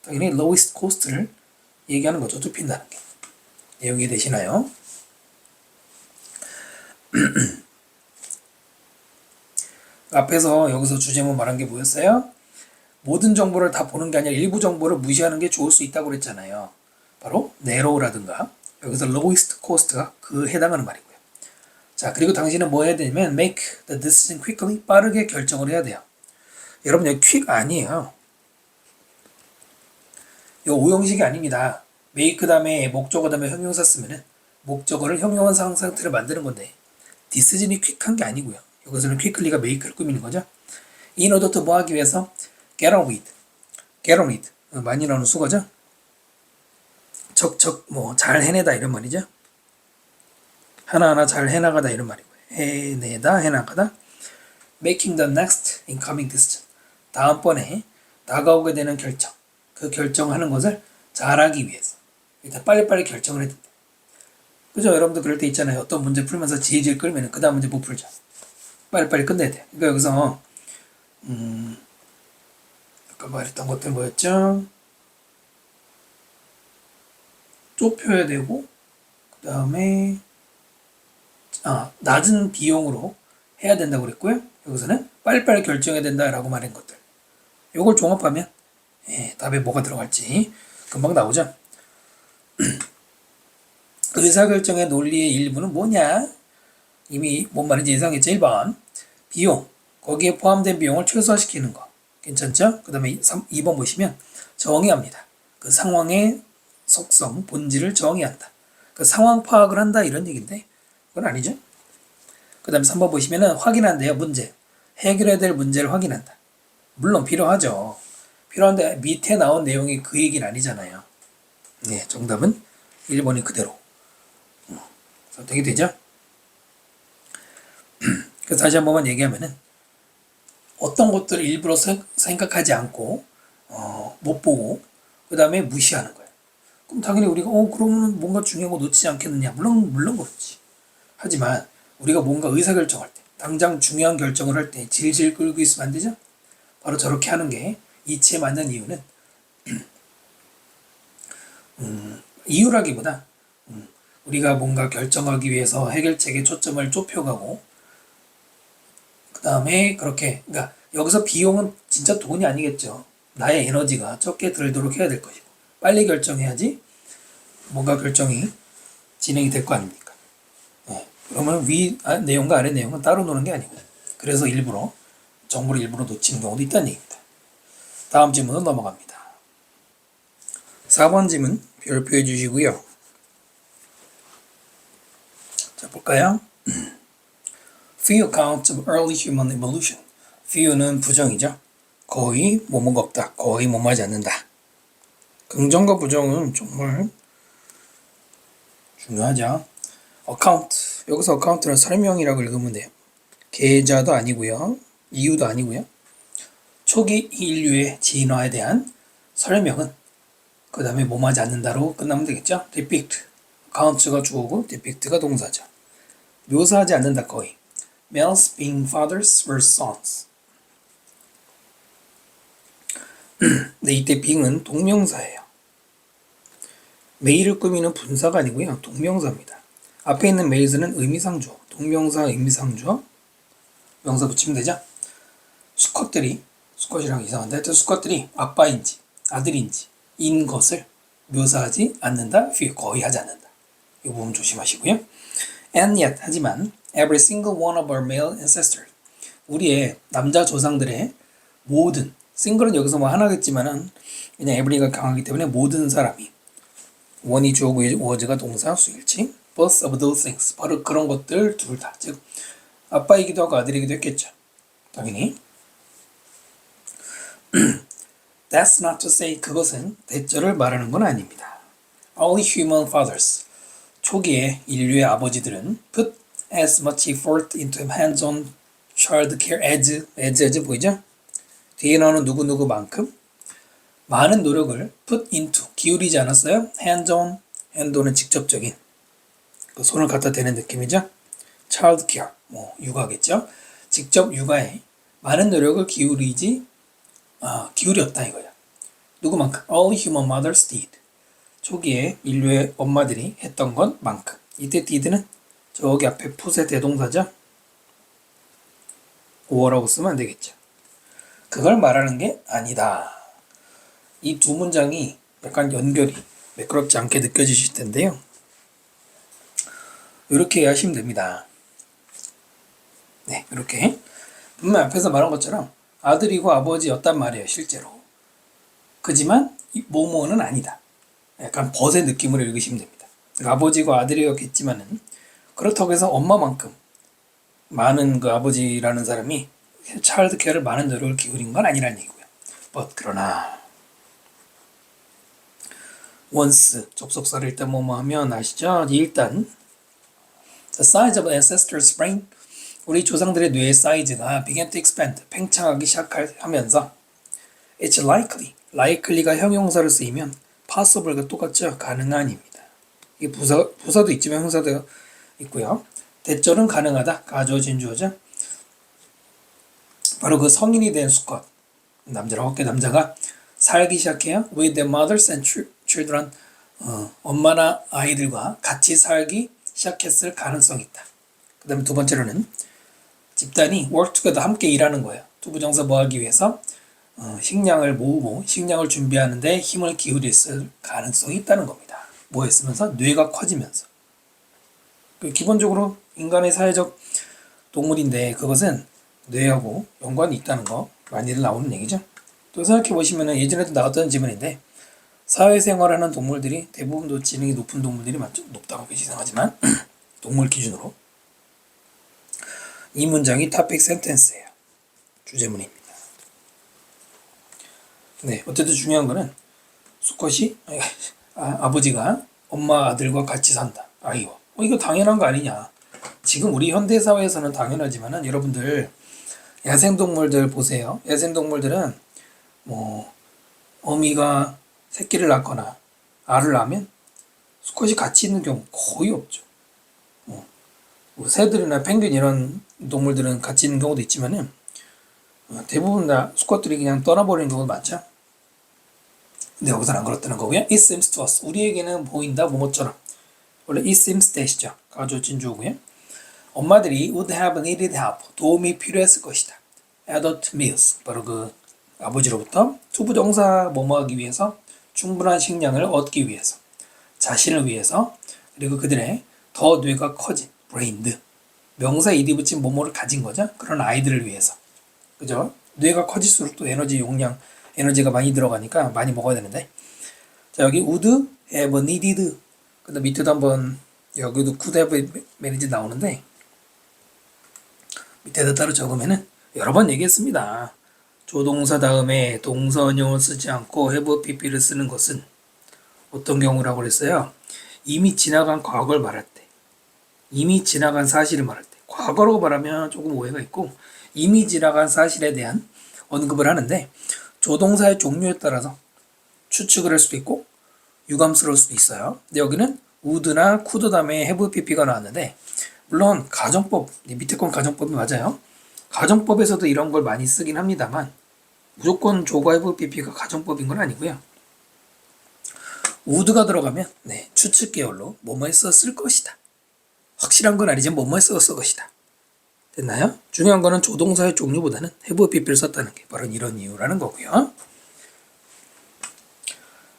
당연히 lowest cost를 얘기하는 거죠. 좁힌다는 게. 내용이 되시나요? 앞에서 여기서 주제문 말한 게 뭐였어요? 모든 정보를 다 보는 게 아니라 일부 정보를 무시하는 게 좋을 수 있다고 그랬잖아요. 바로 narrow라든가 여기서 lowest cost가 그 해당하는 말이고요. 자, 그리고 당신은 뭐 해야 되냐면 make the decision quickly, 빠르게 결정을 해야 돼요. 여러분 여기 quick 아니에요. 이거 오형식이 아닙니다. make 다음에 목적어 다음에 형용사 쓰면은 목적어를 형용한 상태를 만드는 건데 decision이 quick한 게 아니고요. 여기서는 quickly가 make를 꾸미는 거죠. in order to 뭐 하기 위해서 get on with 많이 나오는 수거죠. 척척 잘 해내다 이런 말이죠. 하나하나 잘 해나가다 이런 말이고요. 해내다, 해나가다. making the next incoming decision, 다음번에 다가오게 되는 결정, 그 결정하는 것을 잘하기 위해서 일단 빨리빨리 결정을 해야 된다. 그죠? 여러분들 그럴 때 있잖아요. 어떤 문제 풀면서 질질 끌면 그 다음 문제 못 풀죠. 빨리빨리 끝내야 돼요. 그러니까 여기서 아까 말했던 것들 뭐였죠? 좁혀야 되고, 그 다음에 낮은 비용으로 해야 된다고 그랬고요. 여기서는 빨리빨리 결정해야 된다라고 말한 것들. 요걸 종합하면 답에 뭐가 들어갈지 금방 나오죠. 의사결정의 논리의 일부는 뭐냐? 이미 뭔 말인지 예상했죠. 1번 비용, 거기에 포함된 비용을 최소화시키는 거 괜찮죠? 그 다음에 2번 보시면 정의합니다. 그 상황의 속성, 본질을 정의한다. 그 상황 파악을 한다 이런 얘기인데 그건 아니죠. 그 다음에 3번 보시면 확인한대요. 문제, 해결해야 될 문제를 확인한다. 물론 필요하죠. 필요한데 밑에 나온 내용이 그 얘기는 아니잖아요. 네, 정답은 1번이 그대로 선택이 되죠. 그래서 다시 한 번만 얘기하면은 어떤 것들을 일부러 생각하지 않고 못 보고 그 다음에 무시하는 거예요. 그럼 당연히 우리가 그러면 뭔가 중요한 거 놓치지 않겠느냐? 물론 그렇지. 하지만 우리가 뭔가 의사결정할 때, 당장 중요한 결정을 할 때 질질 끌고 있으면 안 되죠? 바로 저렇게 하는 게 이치에 맞는 이유는 이유라기보다 우리가 뭔가 결정하기 위해서 해결책의 초점을 좁혀가고 그 다음에 그러니까 여기서 비용은 진짜 돈이 아니겠죠. 나의 에너지가 적게 들도록 해야 될 것이고 빨리 결정해야지 뭔가 결정이 진행이 될 거 아닙니까? 그러면 위 내용과 아래 내용은 따로 노는 게 아니고 그래서 일부러 정보를 일부러 놓치는 경우도 있다는 얘기입니다. 다음 질문으로 넘어갑니다. 4번 질문 별표해 주시고요. 자 볼까요? Few accounts of early human evolution. few는 부정이죠. 거의 뭐뭐가 없다. 거의 뭐뭐하지 않는다. 긍정과 부정은 정말 중요하죠. account. 여기서 account는 설명이라고 읽으면 돼요. 계좌도 아니고요. 이유도 아니고요. 초기 인류의 진화에 대한 설명은 그 다음에 뭐뭐하지 않는다로 끝나면 되겠죠. depict. accounts가 주어고 depict가 동사죠. 묘사하지 않는다 거의. Males being fathers were sons. 네, 이때 being은 동명사예요. 메일을 꾸미는 분사가 아니고요. 동명사입니다. 앞에 있는 메일즈는 의미상주어. 동명사 의미상주어. 명사 붙이면 되죠. 수컷들이 수컷이랑 이상한데 하여튼 수컷들이 아빠인지 아들인지 인 것을 묘사하지 않는다. 거의 하지 않는다. 이 부분 조심하시고요. And yet 하지만 every single one of our male ancestors 우리의 남자 조상들의 모든 싱글은 여기서 뭐 하나겠지만은 그냥 every가 강하기 때문에 모든 사람이 원이 주어고 was가 동사 수일치 both of those things 바로 그런 것들 둘 다 즉 아빠이기도 하고 아들이기도 했겠죠. 당연히 That's not to say 그것은 대절을 말하는 건 아닙니다. Early human fathers 초기의 인류의 아버지들은 put as much effort into hands-on child care as 보이죠? 뒤에 나오는 누구누구만큼 많은 노력을 put into 기울이지 않았어요? hands-on, handon은 직접적인 그 손을 갖다 대는 느낌이죠? child care, 뭐 육아겠죠? 직접 육아에 많은 노력을 기울였다 이거야. 누구만큼? All human mothers did. 초기에 인류의 엄마들이 했던 것만큼. 이때 did는 저기 앞에 put의 대동사죠? or라고 쓰면 안 되겠죠. 그걸 말하는 게 아니다. 이 두 문장이 약간 연결이 매끄럽지 않게 느껴지실 텐데요. 이렇게 이해하시면 됩니다. 네, 이렇게. 분명 앞에서 말한 것처럼 아들이고 아버지였단 말이에요, 실제로. 그지만 뭐뭐는 아니다. 약간 벗의 느낌으로 읽으시면 됩니다. 아버지고 아들이었겠지만은 그렇다고 해서 엄마만큼 많은 그 아버지라는 사람이 차일드 케어를 많은 노력을 기울인 건 아니라는 얘기고요. But 그러나 once 접속사를 일단 뭐뭐 하면 아시죠? 일단 the size of ancestors' brain 우리 조상들의 뇌의 사이즈가 began to expand 팽창하기 시작하면서 it's likely가 형용사로 쓰이면 possible가 똑같죠? 가능한입니다. 이게 부사도 있지만 형사도 있고요. 대절은 가능하다. 가져진 주어죠. 바로 그 성인이 된 수컷 남자라고 할게 남자가 살기 시작해요. with their mothers and children 엄마나 아이들과 같이 살기 시작했을 가능성이 있다. 그 다음에 두 번째로는 집단이 work together 함께 일하는 거예요. 투부정사 뭐 하기 위해서 식량을 모으고 식량을 준비하는데 힘을 기울였을 가능성이 있다는 겁니다. 뭐 했으면서? 뇌가 커지면서. 기본적으로 인간의 사회적 동물인데 그것은 뇌하고 연관이 있다는 거 많이들 나오는 얘기죠. 또 생각해 보시면 예전에도 나왔던 질문인데 사회생활하는 동물들이 대부분 지능이 높은 동물들이 많죠. 높다고 하기 이상하지만 동물 기준으로 이 문장이 토픽 센텐스예요. 주제문입니다. 네, 어쨌든 중요한 거는 수컷이 아버지가 엄마 아들과 같이 산다. 아이와 이거 당연한 거 아니냐. 지금 우리 현대사회에서는 당연하지만은 여러분들 야생동물들 보세요. 야생동물들은 뭐 어미가 새끼를 낳거나 알을 낳으면 수컷이 같이 있는 경우 거의 없죠. 뭐 새들이나 펭귄 이런 동물들은 같이 있는 경우도 있지만은 대부분 다 수컷들이 그냥 떠나버리는 경우도 많죠. 근데 여기서는 안 그렇다는 거고요. It seems to us. 우리에게는 보인다 뭐뭐처럼. 원래 it seems that이죠. 가조 진주고요. 엄마들이 would have needed help. 도움이 필요했을 것이다. adult meals. 바로 그 아버지로부터 투부정사 뭐뭐 하기 위해서 충분한 식량을 얻기 위해서 자신을 위해서 그리고 그들의 더 뇌가 커진 brained 명사 ed 붙인 뭐뭐를 가진 거죠. 그런 아이들을 위해서. 그죠? 뇌가 커질수록 또 에너지 용량 에너지가 많이 들어가니까 많이 먹어야 되는데 자 여기 would have needed 근데 밑에도 한번 여기도 could have managed 나오는데 밑에다 따로 적으면은 여러 번 얘기했습니다. 조동사 다음에 동사원형을 쓰지 않고 have pp를 쓰는 것은 어떤 경우라고 그랬어요? 이미 지나간 과거를 말할 때 이미 지나간 사실을 말할 때 과거라고 말하면 조금 오해가 있고 이미 지나간 사실에 대한 언급을 하는데 조동사의 종류에 따라서 추측을 할 수도 있고 유감스러울 수도 있어요. 근데 여기는 would나 could 다음에 have pp가 나왔는데 물론 가정법, 밑에 건 가정법이 맞아요. 가정법에서도 이런 걸 많이 쓰긴 합니다만 무조건 조과 have pp가 가정법인 건 아니고요. would가 들어가면 추측 계열로 뭐뭐에 썼을 것이다. 확실한 건 아니지만 뭐뭐에 썼을 것이다. 됐나요? 중요한 거는 조동사의 종류보다는 have pp를 썼다는 게 바로 이런 이유라는 거고요.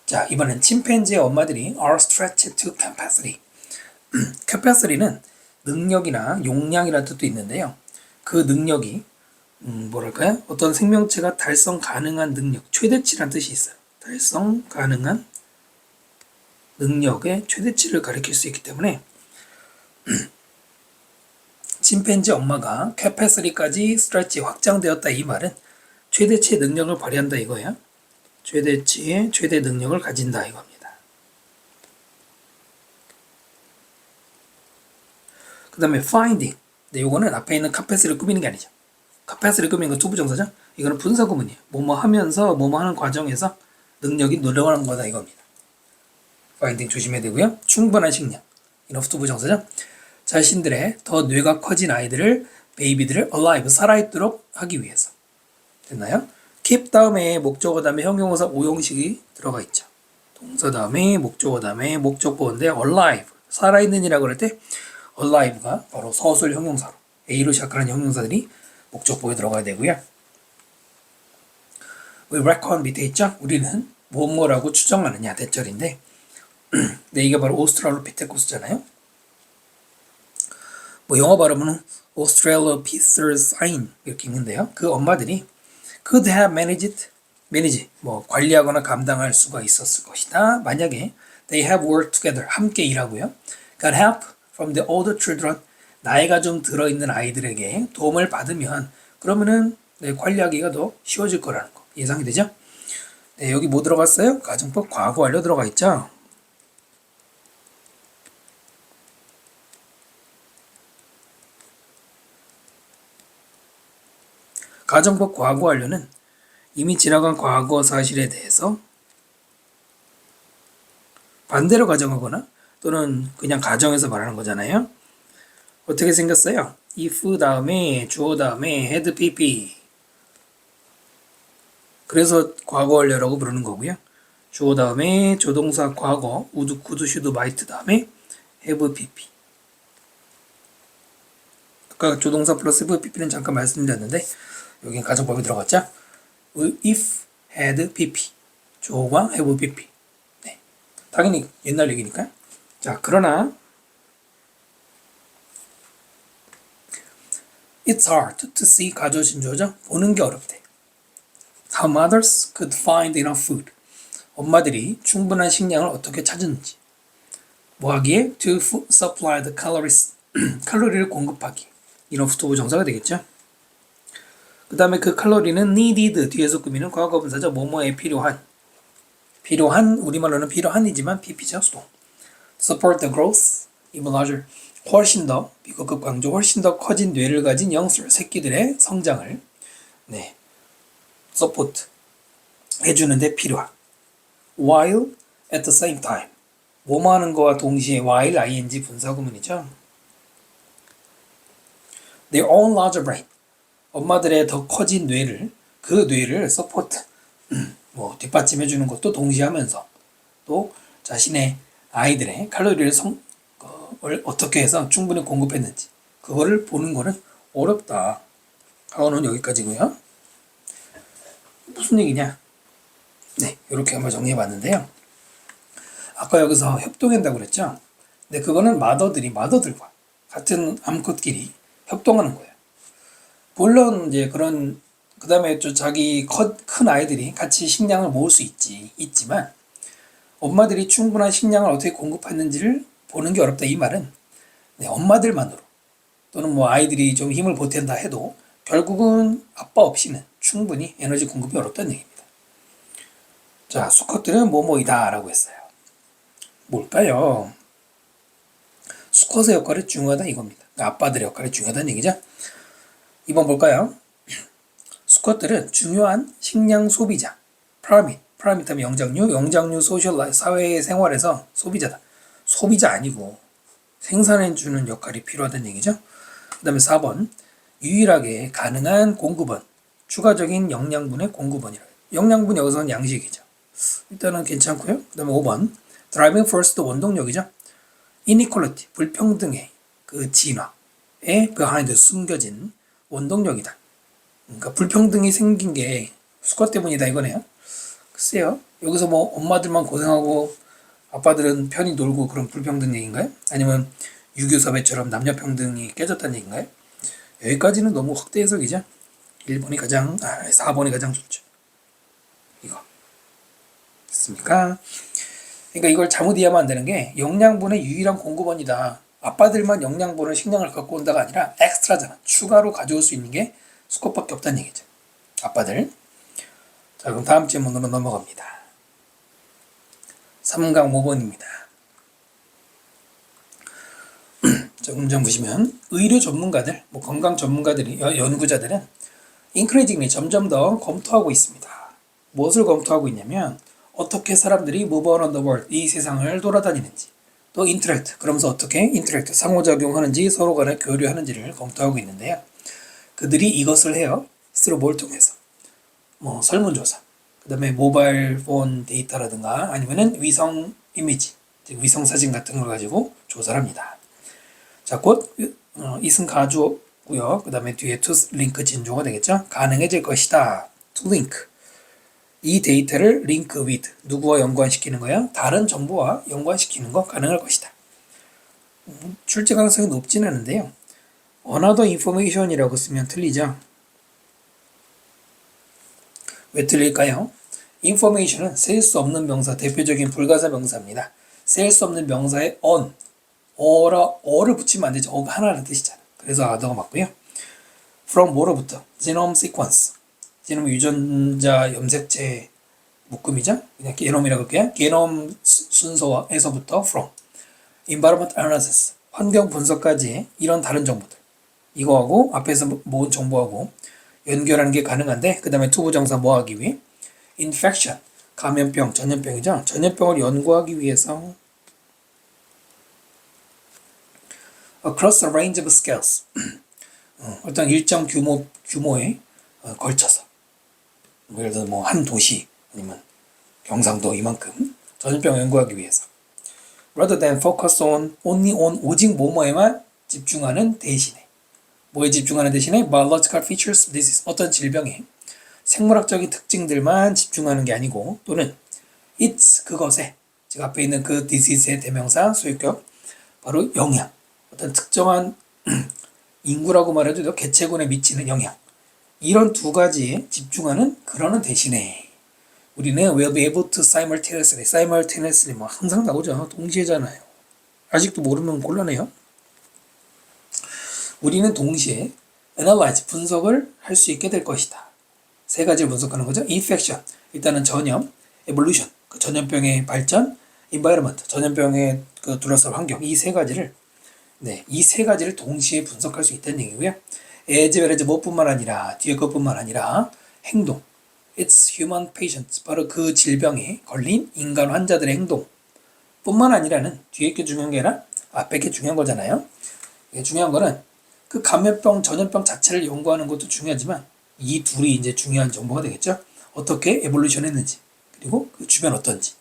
자, 이번엔 침팬지의 엄마들이 are stretched to capacity. capacity는 능력이나 용량이라는 뜻도 있는데요. 그 능력이 뭐랄까요? 어떤 생명체가 달성 가능한 능력, 최대치라는 뜻이 있어요. 달성 가능한 능력의 최대치를 가리킬 수 있기 때문에 침팬지 엄마가 capacity까지 stretch 확장되었다 이 말은 최대치의 능력을 발휘한다 이거예요. 최대치의 최대 능력을 가진다 이겁니다. 그 다음에 finding. 근데 요거는 앞에 있는 capacity를 꾸미는 게 아니죠. capacity를 꾸미는 건 투부정사죠. 이거는 분사구문이에요. 뭐뭐 하면서 뭐뭐 하는 과정에서 능력이 늘어나는 거다 이겁니다. finding 조심해야 되고요. 충분한 식량. enough 투부정사죠. 자신들의 더 뇌가 커진 아이들을 베이비들을 alive 살아있도록 하기 위해서. 됐나요? keep 다음에 목적어 다음에 형용사 오형식이 들어가 있죠. 동사 다음에 목적어 다음에 목적보인데 alive 살아있는 이라고 그럴 때 alive가 바로 서술 형용사로 A로 시작하는 형용사들이 목적보에 들어가야 되고요. We reckon 밑에 있죠? 우리는 뭐뭐라고 추정하느냐 대절인데 네, 이게 바로 오스트랄로피테쿠스잖아요. 뭐 영어 발음은 Australopithecine 이렇게 있는데요. 그 엄마들이 could have manage 뭐 관리하거나 감당할 수가 있었을 것이다. 만약에 they have worked together 함께 일하고요. got help from the older children 나이가 좀 들어있는 아이들에게 도움을 받으면 그러면은 관리하기가 더 쉬워질 거라는 거 예상이 되죠? 네, 여기 뭐 들어갔어요? 가정법 과거 완료 들어가 있죠? 가정법 과거 완료는 이미 지나간 과거 사실에 대해서 반대로 가정하거나 또는 그냥 가정해서 말하는 거잖아요. 어떻게 생겼어요? if 다음에 주어 다음에 had pp 그래서 과거 완료라고 부르는 거고요. 주어 다음에 조동사 과거 would, could, should, might 다음에 have pp 아까 조동사 플러스 have pp는 잠깐 말씀드렸는데 여긴 가정법이 들어갔죠? if had pp 주어가 have pp 네. 당연히 옛날 얘기니까 자 그러나 It's hard to see 가조신조죠? 보는 게 어렵대. How mothers could find enough food. 엄마들이 충분한 식량을 어떻게 찾는지. 뭐 하기에? To supply the calories. 칼로리를 공급하기. enough to 정사가 되겠죠? 그 다음에 그 칼로리는 needed 뒤에서 꾸미는 과거분사죠. 뭐뭐에 필요한. 필요한 우리말로는 필요한이지만 pp죠. 수동. Support the growth even larger. 훨씬 더 비거급 강조 훨씬 더 커진 뇌를 가진 영술 새끼들의 성장을 support 해주는데 필요한 while at the same time 뭐뭐 하는 거와 동시에 while ing 분사구문이죠. Their own larger brain 엄마들의 더 커진 뇌를 그 뇌를 support 뭐 뒷받침해 주는 것도 동시에 하면서 또 자신의 아이들의 칼로리를 어떻게 해서 충분히 공급했는지 그거를 보는 거는 어렵다. 하고는 여기까지고요. 무슨 얘기냐? 네, 이렇게 한번 정리해 봤는데요. 아까 여기서 협동한다고 그랬죠? 근데 그거는 마더들과 같은 암컷끼리 협동하는 거예요. 물론 이제 그런 그다음에 또 자기 큰 아이들이 같이 식량을 모을 수 있지만 엄마들이 충분한 식량을 어떻게 공급하는지를 보는 게 어렵다 이 말은 네, 엄마들만으로 또는 뭐 아이들이 좀 힘을 보탠다 해도 결국은 아빠 없이는 충분히 에너지 공급이 어렵다는 얘기입니다. 자, 수컷들은 뭐뭐이다 라고 했어요. 뭘까요? 수컷의 역할이 중요하다 이겁니다. 아빠들의 역할이 중요하다는 얘기죠. 2번 볼까요? 수컷들은 중요한 식량 소비자, 프라밋 하면 영장류 소셜 사회 생활에서 소비자다. 소비자 아니고 생산해주는 역할이 필요하다는 얘기죠. 그 다음에 4번 유일하게 가능한 공급원, 추가적인 영양분의 공급원이라. 영양분 여기서는 양식이죠. 일단은 괜찮고요. 그 다음에 5번 driving force 원동력이죠. inequality, 불평등의 그 진화의 behind 숨겨진 원동력이다. 그러니까 불평등이 생긴 게 수컷 때문이다 이거네요. 글쎄요. 여기서 뭐 엄마들만 고생하고 아빠들은 편히 놀고 그런 불평등 얘기인가요? 아니면 유교 사회처럼 남녀 평등이 깨졌다는 얘기인가요? 여기까지는 너무 확대 해석이죠. 4번이 가장 좋죠. 이거. 됐습니까? 그러니까 이걸 잘못 이해하면 안 되는 게 영양분의 유일한 공급원이다. 아빠들만 영양분을 식량을 갖고 온다가 아니라 엑스트라잖아. 추가로 가져올 수 있는 게 수컷밖에 없다는 얘기죠. 아빠들. 자, 그럼 다음 질문으로 넘어갑니다. 3강 5번입니다. 자, 문장 보시면 의료 전문가들, 건강 전문가들이 연구자들은 increasingly 점점 더 검토하고 있습니다. 무엇을 검토하고 있냐면 어떻게 사람들이 move around the world, 이 세상을 돌아다니는지, 또 interact, 그러면서 어떻게 interact, 상호작용하는지 서로 간에 교류하는지를 검토하고 있는데요. 그들이 이것을 해요. 스스로 뭘 통해서? 설문조사, 그 다음에 모바일 폰 데이터라든가 아니면은 위성 이미지, 즉 위성 사진 같은 걸 가지고 조사를 합니다. 자, 곧 이승 가주고요. 그 다음에 뒤에 to 링크 진조가 되겠죠. 가능해질 것이다. to link. 이 데이터를 link with 누구와 연관시키는 거야? 다른 정보와 연관시키는 거 가능할 것이다. 출제 가능성이 높진 않은데요. another information이라고 쓰면 틀리죠. 왜 틀릴까요? information은 셀 수 없는 명사, 대표적인 불가사 명사입니다. 셀 수 없는 명사에 어를 붙이면 안 되죠. 어가 하나라는 뜻이잖아. 그래서 other가 맞고요. from 뭐로부터? genome sequence. genome 유전자 염색체 묶음이죠. 그냥 게놈이라고 할게요. 게놈 순서에서부터 from. environment analysis. 환경 분석까지 이런 다른 정보들. 이거하고 앞에서 모은 정보하고 연결하는 게 가능한데 그 다음에 투부정사 뭐하기 위해? infection. 감염병, 전염병이죠. 전염병을 연구하기 위해서 across a range of scales. 어떤 일정 규모에 걸쳐서 예를 들어 한 도시 아니면 경상도 이만큼 전염병 연구하기 위해서 rather than focus on only on 오직 뭐뭐에만 집중하는 대신에 뭐에 집중하는 대신에 biological features disease 어떤 질병의 생물학적인 특징들만 집중하는 게 아니고 또는 it's 그것에 즉 앞에 있는 그 disease의 대명사 소유격 바로 영향 어떤 특정한 인구라고 말해도 돼요. 개체군에 미치는 영향 이런 두 가지에 집중하는 그러는 대신에 우리는 will be able to simultaneously 뭐 항상 나오죠. 동시에잖아요. 아직도 모르면 곤란해요. 우리는 동시에 analyze 분석을 할 수 있게 될 것이다. 세 가지를 분석하는 거죠. infection 일단은 전염, evolution 그 전염병의 발전, environment 전염병의 그 둘러싼 환경 이 세 가지를 이 세 가지를 동시에 분석할 수 있다는 얘기고요. as well as 뭐뿐만 아니라 뒤에 것뿐만 아니라 행동 It's human patients 바로 그 질병에 걸린 인간 환자들의 행동 뿐만 아니라는 뒤에 게 중요한 게 아니라 앞에 게 중요한 거잖아요. 중요한 거는 그 감염병, 전염병 자체를 연구하는 것도 중요하지만 이 둘이 이제 중요한 정보가 되겠죠. 어떻게 에볼루션 했는지 그리고 그 주변 어떤지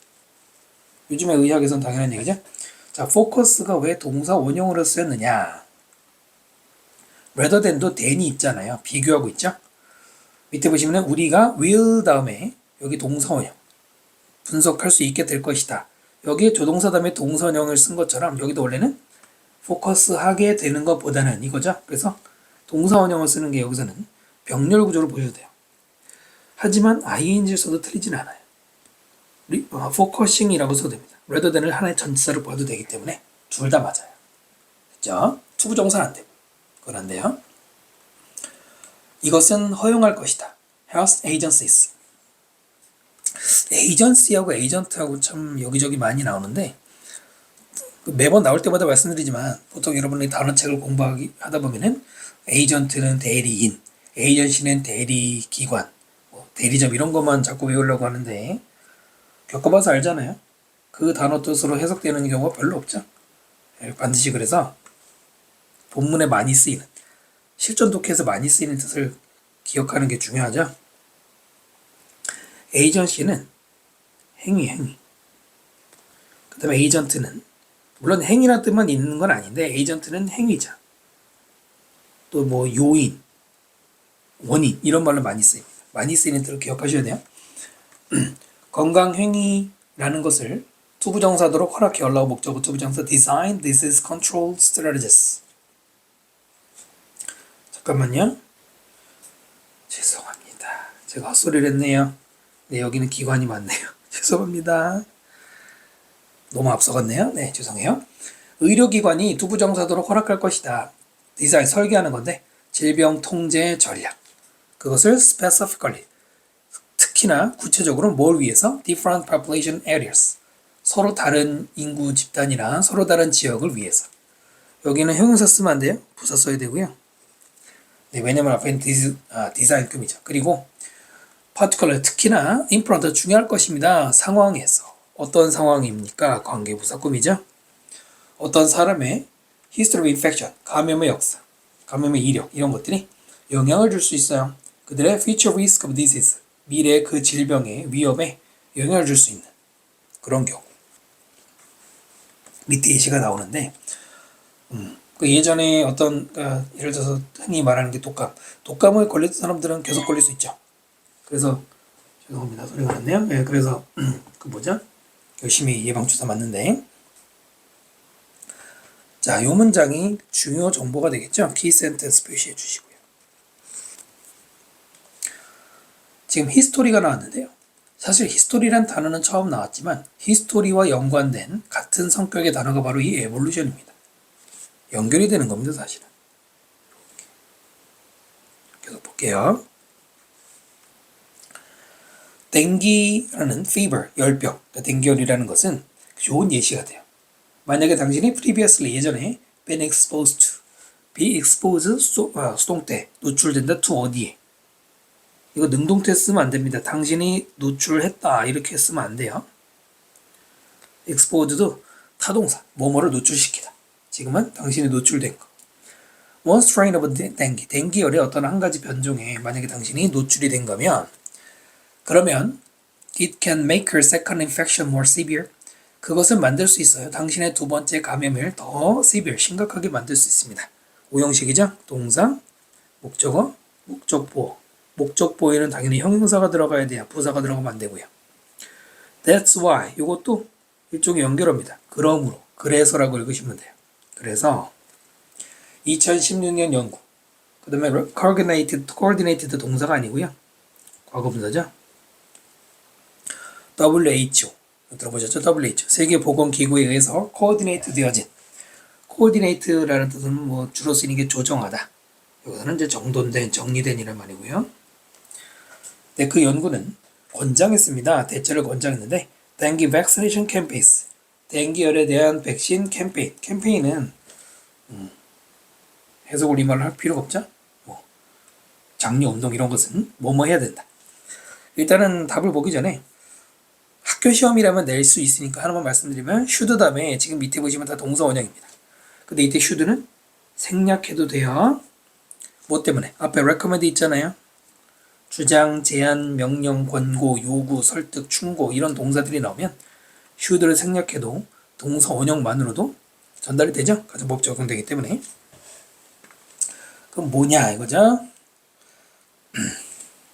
요즘에 의학에서는 당연한 얘기죠. 자, 포커스가 왜 동사 원형으로 쓰였느냐 rather than도 than이 있잖아요. 비교하고 있죠. 밑에 보시면 우리가 will 다음에 여기 동사원형 분석할 수 있게 될 것이다. 여기에 조동사 다음에 동사원형을 쓴 것처럼 여기도 원래는 포커스하게 되는 것보다는 이거죠. 그래서 동사원형을 쓰는 게 여기서는 병렬 구조로 보셔도 돼요. 하지만 ing를 써도 틀리진 않아요. 포커싱이라고 써도 됩니다. rather than을 하나의 전치사로 봐도 되기 때문에 둘 다 맞아요. 그죠? 투부정사는 안 되고. 그건 안 돼요. 이것은 허용할 것이다. health agencies. 에이전시하고 에이전트하고 참 여기저기 많이 나오는데 매번 나올 때마다 말씀드리지만 보통 여러분이 단어책을 공부하다 보면은 에이전트는 대리인, 에이전시는 대리기관, 대리점 이런 것만 자꾸 외우려고 하는데 겪어봐서 알잖아요. 그 단어 뜻으로 해석되는 경우가 별로 없죠. 반드시 그래서 본문에 많이 쓰이는 실전 독해에서 많이 쓰이는 뜻을 기억하는 게 중요하죠. 에이전시는 행위. 그 다음에 에이전트는 물론 행위라는 뜻만 있는 건 아닌데 에이전트는 행위자. 또 뭐 요인, 원인 이런 말로 많이 쓰입니다. 많이 쓰이는 뜻을 기억하셔야 돼요. 건강행위라는 것을 투부정사도록 허락해 올라오 목적어 투부정사 design, this is control strategies. 잠깐만요. 죄송합니다. 제가 헛소리를 했네요. 네, 여기는 기관이 많네요. 죄송합니다. 너무 앞서갔네요. 네, 죄송해요. 의료기관이 투부정사도록 허락할 것이다. 디자인 설계하는 건데 질병 통제 전략. 그것을 specifically 특히나 구체적으로 뭘 위해서? different population areas. 서로 다른 인구 집단이나 서로 다른 지역을 위해서. 여기는 형용사 쓰면 안 돼요. 부사 써야 되고요. 네, 왜냐면 앞에는 디자인급이죠. 그리고 particular 특히나 in front 중요할 것입니다. 상황에서. 어떤 상황입니까? 관계부사급이죠. 어떤 사람의 history of infection, 감염의 역사, 감염의 이력 이런 것들이 영향을 줄 수 있어요. 그들의 future risk of disease, 미래의 그 질병의 위험에 영향을 줄 수 있는 그런 경우. 밑에 예시가 나오는데 그 예전에 어떤 예를 들어서 흔히 말하는 게 독감을 걸렸던 사람들은 계속 걸릴 수 있죠. 그래서 죄송합니다. 소리가 났네요. 네, 그래서 그 뭐죠? 열심히 예방주사 맞는데 자, 요 문장이 중요 정보가 되겠죠. 키 센텐스 표시해 주시고요. 지금 히스토리가 나왔는데요. 사실 히스토리란 단어는 처음 나왔지만 히스토리와 연관된 같은 성격의 단어가 바로 이 에볼루션입니다. 연결이 되는 겁니다, 사실은. 계속 볼게요. 댕기라는 fever, 열병, 댕기열이라는 것은 좋은 예시가 돼요. 만약에 당신이 previously, 예전에 been exposed to, be exposed, 수동태, 노출된다 to 어디에. 이거 능동태 쓰면 안 됩니다. 당신이 노출했다 이렇게 쓰면 안 돼요. exposed도 타동사, 뭐뭐를 노출시키다. 지금은 당신이 노출된 거. One strain of dengue, 댕기열의 어떤 한 가지 변종에 만약에 당신이 노출이 된 거면 그러면 it can make your second infection more severe. 그것은 만들 수 있어요. 당신의 두 번째 감염을 더 severe, 심각하게 만들 수 있습니다. 오형식이죠. 동사, 목적어, 목적보어. 목적보어에는 당연히 형용사가 들어가야 돼요. 부사가 들어가면 안 되고요. That's why. 이것도 일종의 연결어입니다. 그러므로, 그래서라고 읽으시면 돼요. 그래서 2016년 연구. 그 다음에 coordinated 동사가 아니고요. 과거분사죠. WHO 들어보셨죠? WHO 세계보건기구에 의해서 코어디네이트 되어진 코어디네이트라는 뜻은 뭐 주로 쓰이는 게 조정하다. 여기서는 이제 정돈된, 정리된 이란 말이고요. 네, 그 연구는 권장했습니다. 대처를 권장했는데 dengue vaccination campaigns 댕기열에 대한 백신 캠페인. 캠페인은 해석을 이 말을 할 필요가 없죠. 뭐 장려 운동 이런 것은 뭐뭐 해야 된다. 일단은 답을 보기 전에 학교 시험이라면 낼 수 있으니까 하나만 말씀드리면 should 다음에 지금 밑에 보시면 다 동사 원형입니다. 근데 이때 should는 생략해도 돼요. 뭐 때문에? 앞에 recommend 있잖아요. 주장, 제안, 명령, 권고, 요구, 설득, 충고 이런 동사들이 나오면 should를 생략해도 동사 원형만으로도 전달이 되죠. 가정법 적용되기 때문에. 그럼 뭐냐 이거죠?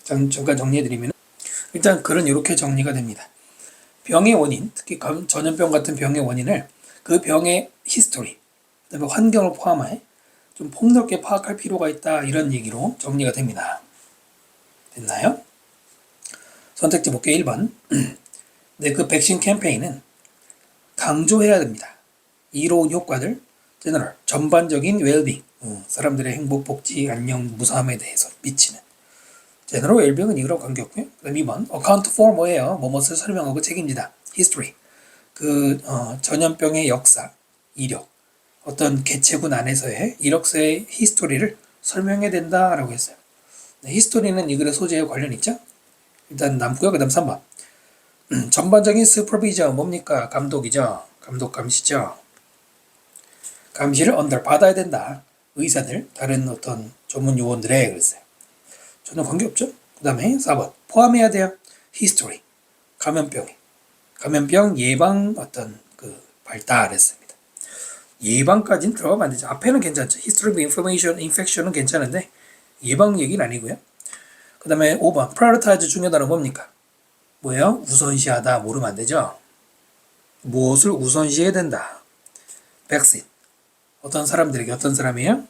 잠깐 정리해드리면 일단 글은 이렇게 정리가 됩니다. 병의 원인, 특히 전염병 같은 병의 원인을 그 병의 히스토리, 그다음에 환경을 포함해 좀 폭넓게 파악할 필요가 있다 이런 얘기로 정리가 됩니다. 됐나요? 선택지 볼게요. 1번. 네, 그 백신 캠페인은 강조해야 됩니다. 이로운 효과들, 제너럴, 전반적인 웰빙, 사람들의 행복, 복지, 안녕, 무사함에 대해서 미치는 제너럴 웰빙은 이거랑 관계없고요. 그 다음 2번. account for 뭐예요? 뭐뭇을 설명하고 책임지다. history. 전염병의 역사, 이력, 어떤 개체군 안에서의 이력서의 히스토리를 설명해야 된다라고 했어요. 네, 히스토리는 이 글의 소재에 관련 있죠? 일단 남고요. 그 다음 3번. 전반적인 슈퍼비전 뭡니까? 감독이죠. 감독 감시죠. 감시를 under 받아야 된다. 의사들, 다른 어떤 전문 요원들에 그랬어요. 저는 관계없죠. 그 다음에 4번. 포함해야 돼요. history. 감염병 예방 어떤 발달했습니다. 예방까지는 들어가면 안 되죠. 앞에는 괜찮죠. history of information, infection은 괜찮은데 예방 얘기는 아니고요. 그 다음에 5번. prioritize 중요하다는 뭡니까? 뭐예요? 우선시하다. 모르면 안 되죠. 무엇을 우선시해야 된다. 백신. 어떤 사람들에게 어떤 사람이에요?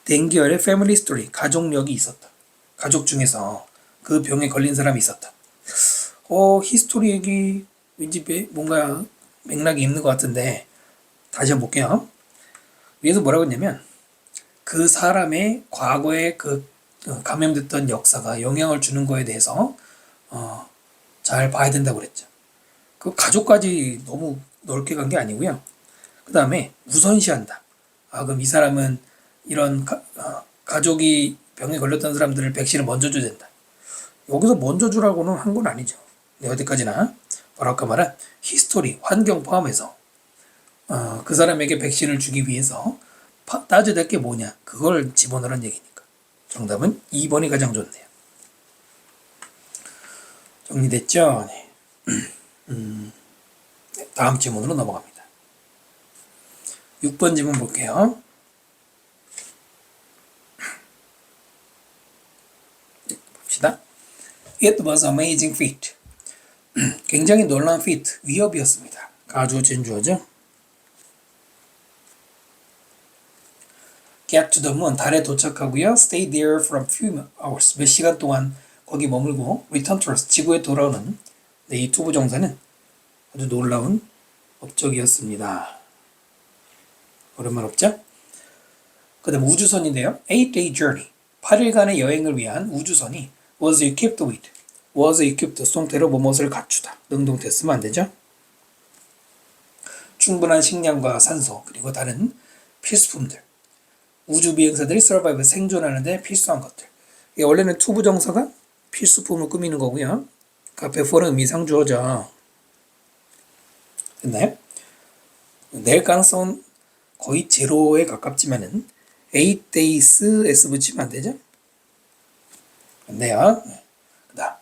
댕기열의 패밀리 스토리. 가족력이 있었다. 가족 중에서 그 병에 걸린 사람이 있었다. 히스토리 얘기 왠지 뭔가 맥락이 있는 것 같은데 다시 한번 볼게요. 위에서 뭐라고 했냐면 그 사람의 과거에 감염됐던 역사가 영향을 주는 거에 대해서 잘 봐야 된다고 그랬죠. 그 가족까지 너무 넓게 간 게 아니고요. 그 다음에 우선시한다. 그럼 이 사람은 이런 가족이 병에 걸렸던 사람들을 백신을 먼저 줘야 된다. 여기서 먼저 주라고는 한 건 아니죠. 네, 어디까지나 바로 아까 말한 히스토리, 환경 포함해서 그 사람에게 백신을 주기 위해서 따져야 될 게 뭐냐 그걸 집어넣으라는 얘기니까 정답은 2번이 가장 좋네요. 정리됐죠? 네. 다음 질문으로 넘어갑니다. 6번 질문 볼게요. 봅시다. It was amazing feat. 굉장히 놀라운 feat, 위협이었습니다. 아주 진주어죠. Get to the moon, 달에 도착하고요. Stay there for a few hours, 몇 시간 동안 거기 머물고 Return to Earth, 지구에 돌아오는 이 투부정사는 아주 놀라운 업적이었습니다. 오랜만 없죠? 그 다음 우주선인데요. 8-day journey, 8일간의 여행을 위한 우주선이 was equipped with, was equipped, 수동태로 뭐뭇을 갖추다. 능동태 쓰면 안 되죠? 충분한 식량과 산소, 그리고 다른 필수품들. 우주 비행사들이 survive, 생존하는데 필수한 것들. 원래는 투부정사가 필수품을 꾸미는 거고요. 앞에 for는 의미상주어죠. 됐나요? 낼 가능성은 거의 제로에 가깝지만은 8days s 붙이면 안 되죠? 맞네요. 그 다음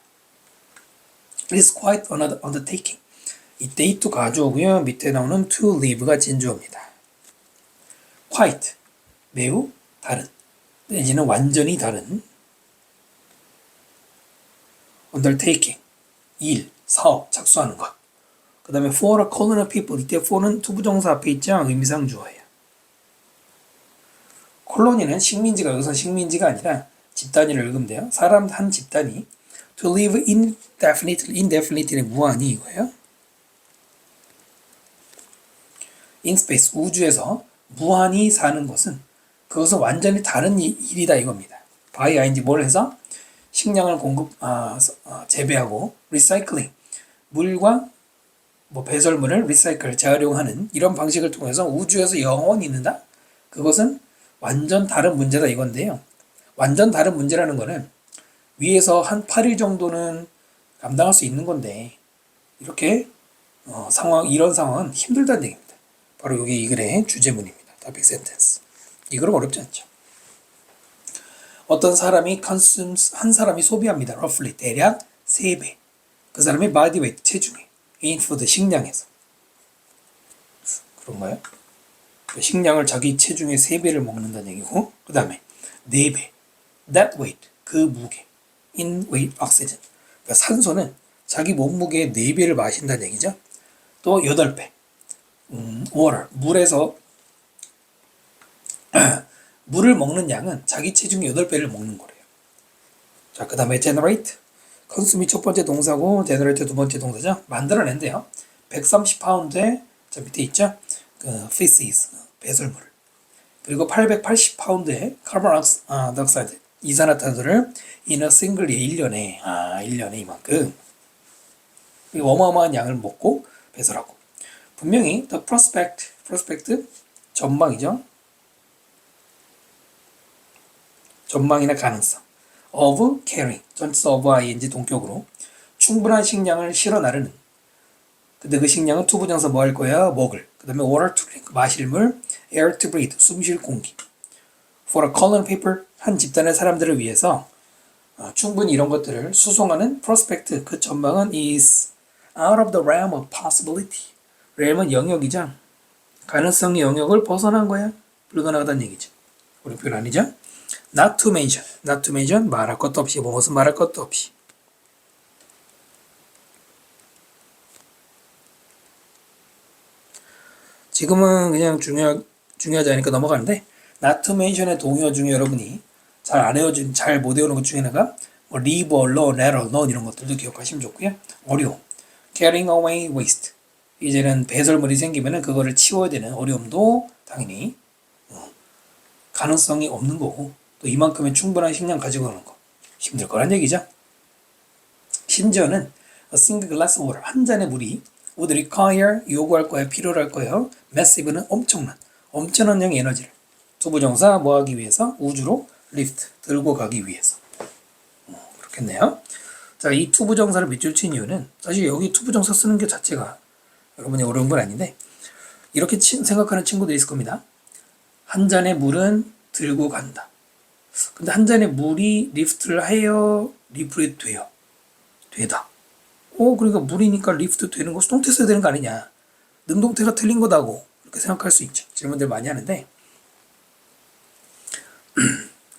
It is quite another undertaking. 이 date도 가져오고요. 밑에 나오는 to live가 진주어입니다. quite, 매우 다른, 내지는 완전히 다른. undertaking, 일, 사업, 착수하는 것. 그 다음에 for a colony of people, 이때 for는 투부정사 앞에 있죠. 의미상주어예요. 콜로니는 식민지가 여기서 식민지가 아니라 집단위를 읽으면 돼요. 사람 한 집단이 to live indefinitely 무한히 이거예요. in space, 우주에서 무한히 사는 것은 그것은 완전히 다른 일이다 이겁니다. by ing 뭘 해서 식량을 재배하고 recycling, 물과 배설물을 리사이클, 재활용하는 이런 방식을 통해서 우주에서 영원히 있는다? 그것은 완전 다른 문제다 이건데요. 완전 다른 문제라는 거는 위에서 한 8일 정도는 감당할 수 있는 건데 이렇게 이런 상황은 힘들다는 얘기입니다. 바로 여기 이 글의 주제문입니다. topic sentence. 이 글은 어렵지 않죠. 어떤 사람이 한 사람이 소비합니다. roughly 대략 3배. 그 사람의 body weight 체중에 in food 식량에서. 그런가요? 식량을 자기 체중의 3배를 먹는다는 얘기고, 그 다음에 4배, that weight, 그 무게, in weight oxygen. 그러니까 산소는 자기 몸무게의 4배를 마신다는 얘기죠. 또 8배, water, 물에서 물을 먹는 양은 자기 체중의 8배를 먹는 거래요. 자, 그 다음에 generate, consume이 첫 번째 동사고 generate 두 번째 동사죠. 만들어낸대요. 130파운드에 저 밑에 있죠. 그 feces, 배설물. 그리고 880파운드의 carbon dioxide, 이산화탄소를 in a single year, 1년에 이만큼 어마어마한 양을 먹고 배설하고. 분명히 the prospect, 전망이죠. 전망이나 가능성. of carrying, 전치사 of ing 동격으로 충분한 식량을 실어 나르는. 근데 그 식량은 투부정사 뭐 할 거야? 먹을. 그 다음에 water to drink, 마실 물. air to breathe, 숨쉴 공기. for a column paper, 한 집단의 사람들을 위해서 충분히 이런 것들을 수송하는 prospect, 그 전망은 is out of the realm of possibility. realm은 영역이죠. 가능성의 영역을 벗어난 거야. 불가능하다는 얘기죠. 우리 표현 아니죠? not to mention, 말할 것도 없이, 무엇은 말할 것도 없이. 지금은 그냥 중요하지 않으니까 넘어가는데, not to mention의 동의어 중에 여러분이 잘 못 외우는 것 중에 하나가 뭐 leave alone, let alone 이런 것들도 기억하시면 좋고요. 어려움, carrying away waste. 이제는 배설물이 생기면은 그거를 치워야 되는 어려움도 당연히 가능성이 없는 거고, 또 이만큼의 충분한 식량 가지고 오는 거 힘들 거란 얘기죠. 심지어는 a single glass of water, 한 잔의 물이 would require, 요구할 거예요, 필요로 할 거예요. massive는 엄청난 양의 에너지를. 투부정사 뭐 하기 위해서? 우주로 lift, 들고 가기 위해서. 그렇겠네요. 자, 이 투부정사를 밑줄 친 이유는 사실 여기 투부정사 쓰는 게 자체가 여러분이 어려운 건 아닌데, 이렇게 생각하는 친구들이 있을 겁니다. 한 잔의 물은 들고 간다. 근데 한 잔의 물이 리프트를 해요? 리프트 돼요? 되다. 그러니까 물이니까 리프트 되는 거 수동태 써야 되는 거 아니냐. 능동태가 틀린 거다고 이렇게 생각할 수 있죠. 질문들 많이 하는데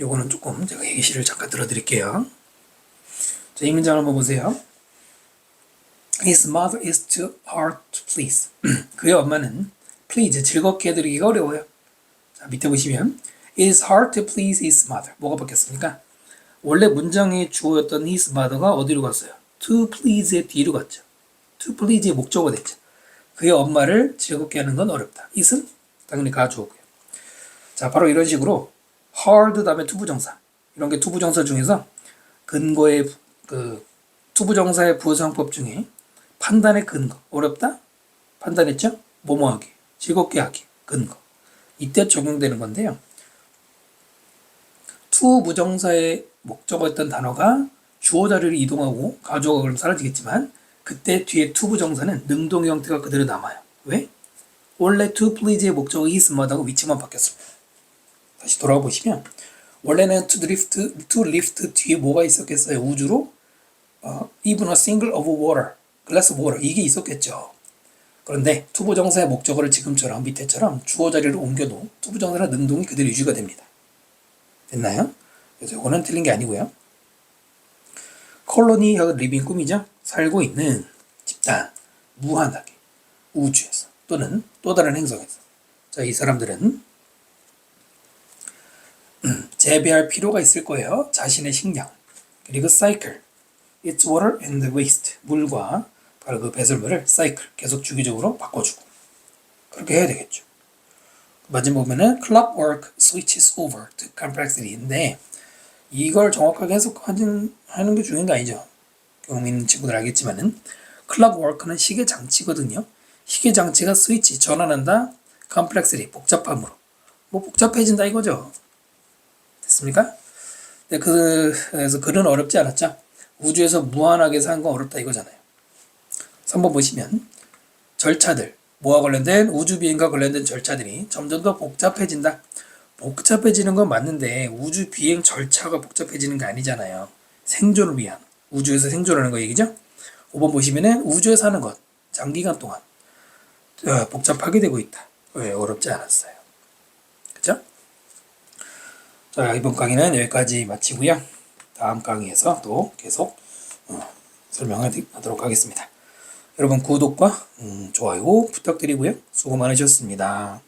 요거는 조금 제가 예시를 잠깐 들어드릴게요. 자, 이 문장 한번 보세요. His mother is too hard to please. 그의 엄마는 please, 즐겁게 해드리기가 어려워요. 자, 밑에 보시면 It is hard to please his mother. 뭐가 바뀌었습니까? 원래 문장의 주어였던 his mother가 어디로 갔어요? to please의 뒤로 갔죠. to please의 목적어가 됐죠. 그의 엄마를 즐겁게 하는 건 어렵다. it은 당연히 가주어고요. 자, 바로 이런 식으로 hard 다음에 투부정사, 이런 게 투부정사 중에서 근거의 투부정사의 부호상법 중에 판단의 근거, 어렵다? 판단했죠? 뭐뭐 하기, 즐겁게 하기, 근거. 이때 적용되는 건데요. 투부정사의 목적어였던 단어가 주어 자리를 이동하고 가주어가 그럼 사라지겠지만 그때 뒤에 투부정사는 능동의 형태가 그대로 남아요. 왜? 원래 to please의 목적어 his mother하고 위치만 바뀌었습니다. 다시 돌아가 보시면 원래는 to lift 뒤에 뭐가 있었겠어요? 우주로 even a single of water, glass of water 이게 있었겠죠. 그런데 투부정사의 목적어를 지금처럼 밑에처럼 주어 자리를 옮겨도 투부정사나 능동이 그대로 유지가 됩니다. 됐나요? 그래서 이거는 틀린 게 아니고요. 콜로니하고 리빙 꿈이죠. 살고 있는 집단, 무한하게 우주에서 또는 또 다른 행성에서. 자, 이 사람들은 재배할 필요가 있을 거예요. 자신의 식량. 그리고 cycle, its water and the waste, 물과 바로 그 배설물을 cycle, 계속 주기적으로 바꿔주고. 그렇게 해야 되겠죠. 마지막 보면은 clockwork switches over to complexity인데 이걸 정확하게 해석하는 게 중요한 게 아니죠. 경험 있는 친구들 알겠지만은 clockwork는 시계 장치거든요. 시계 장치가 스위치 전환한다. complexity 복잡함으로. 뭐 복잡해진다 이거죠. 됐습니까? 네, 그래서 글은 어렵지 않았죠. 우주에서 무한하게 사는 건 어렵다 이거잖아요. 3번 보시면 절차들, 뭐와 관련된 우주비행과 관련된 절차들이 점점 더 복잡해진다. 복잡해지는 건 맞는데 우주비행 절차가 복잡해지는 게 아니잖아요. 생존을 위한, 우주에서 생존하는 거 얘기죠. 5번 보시면은 우주에 사는 것, 장기간 동안 복잡하게 되고 있다. 왜? 어렵지 않았어요. 자, 이번 강의는 여기까지 마치고요. 다음 강의에서 또 계속 설명하도록 하겠습니다. 여러분 구독과 좋아요 부탁드리고요. 수고 많으셨습니다.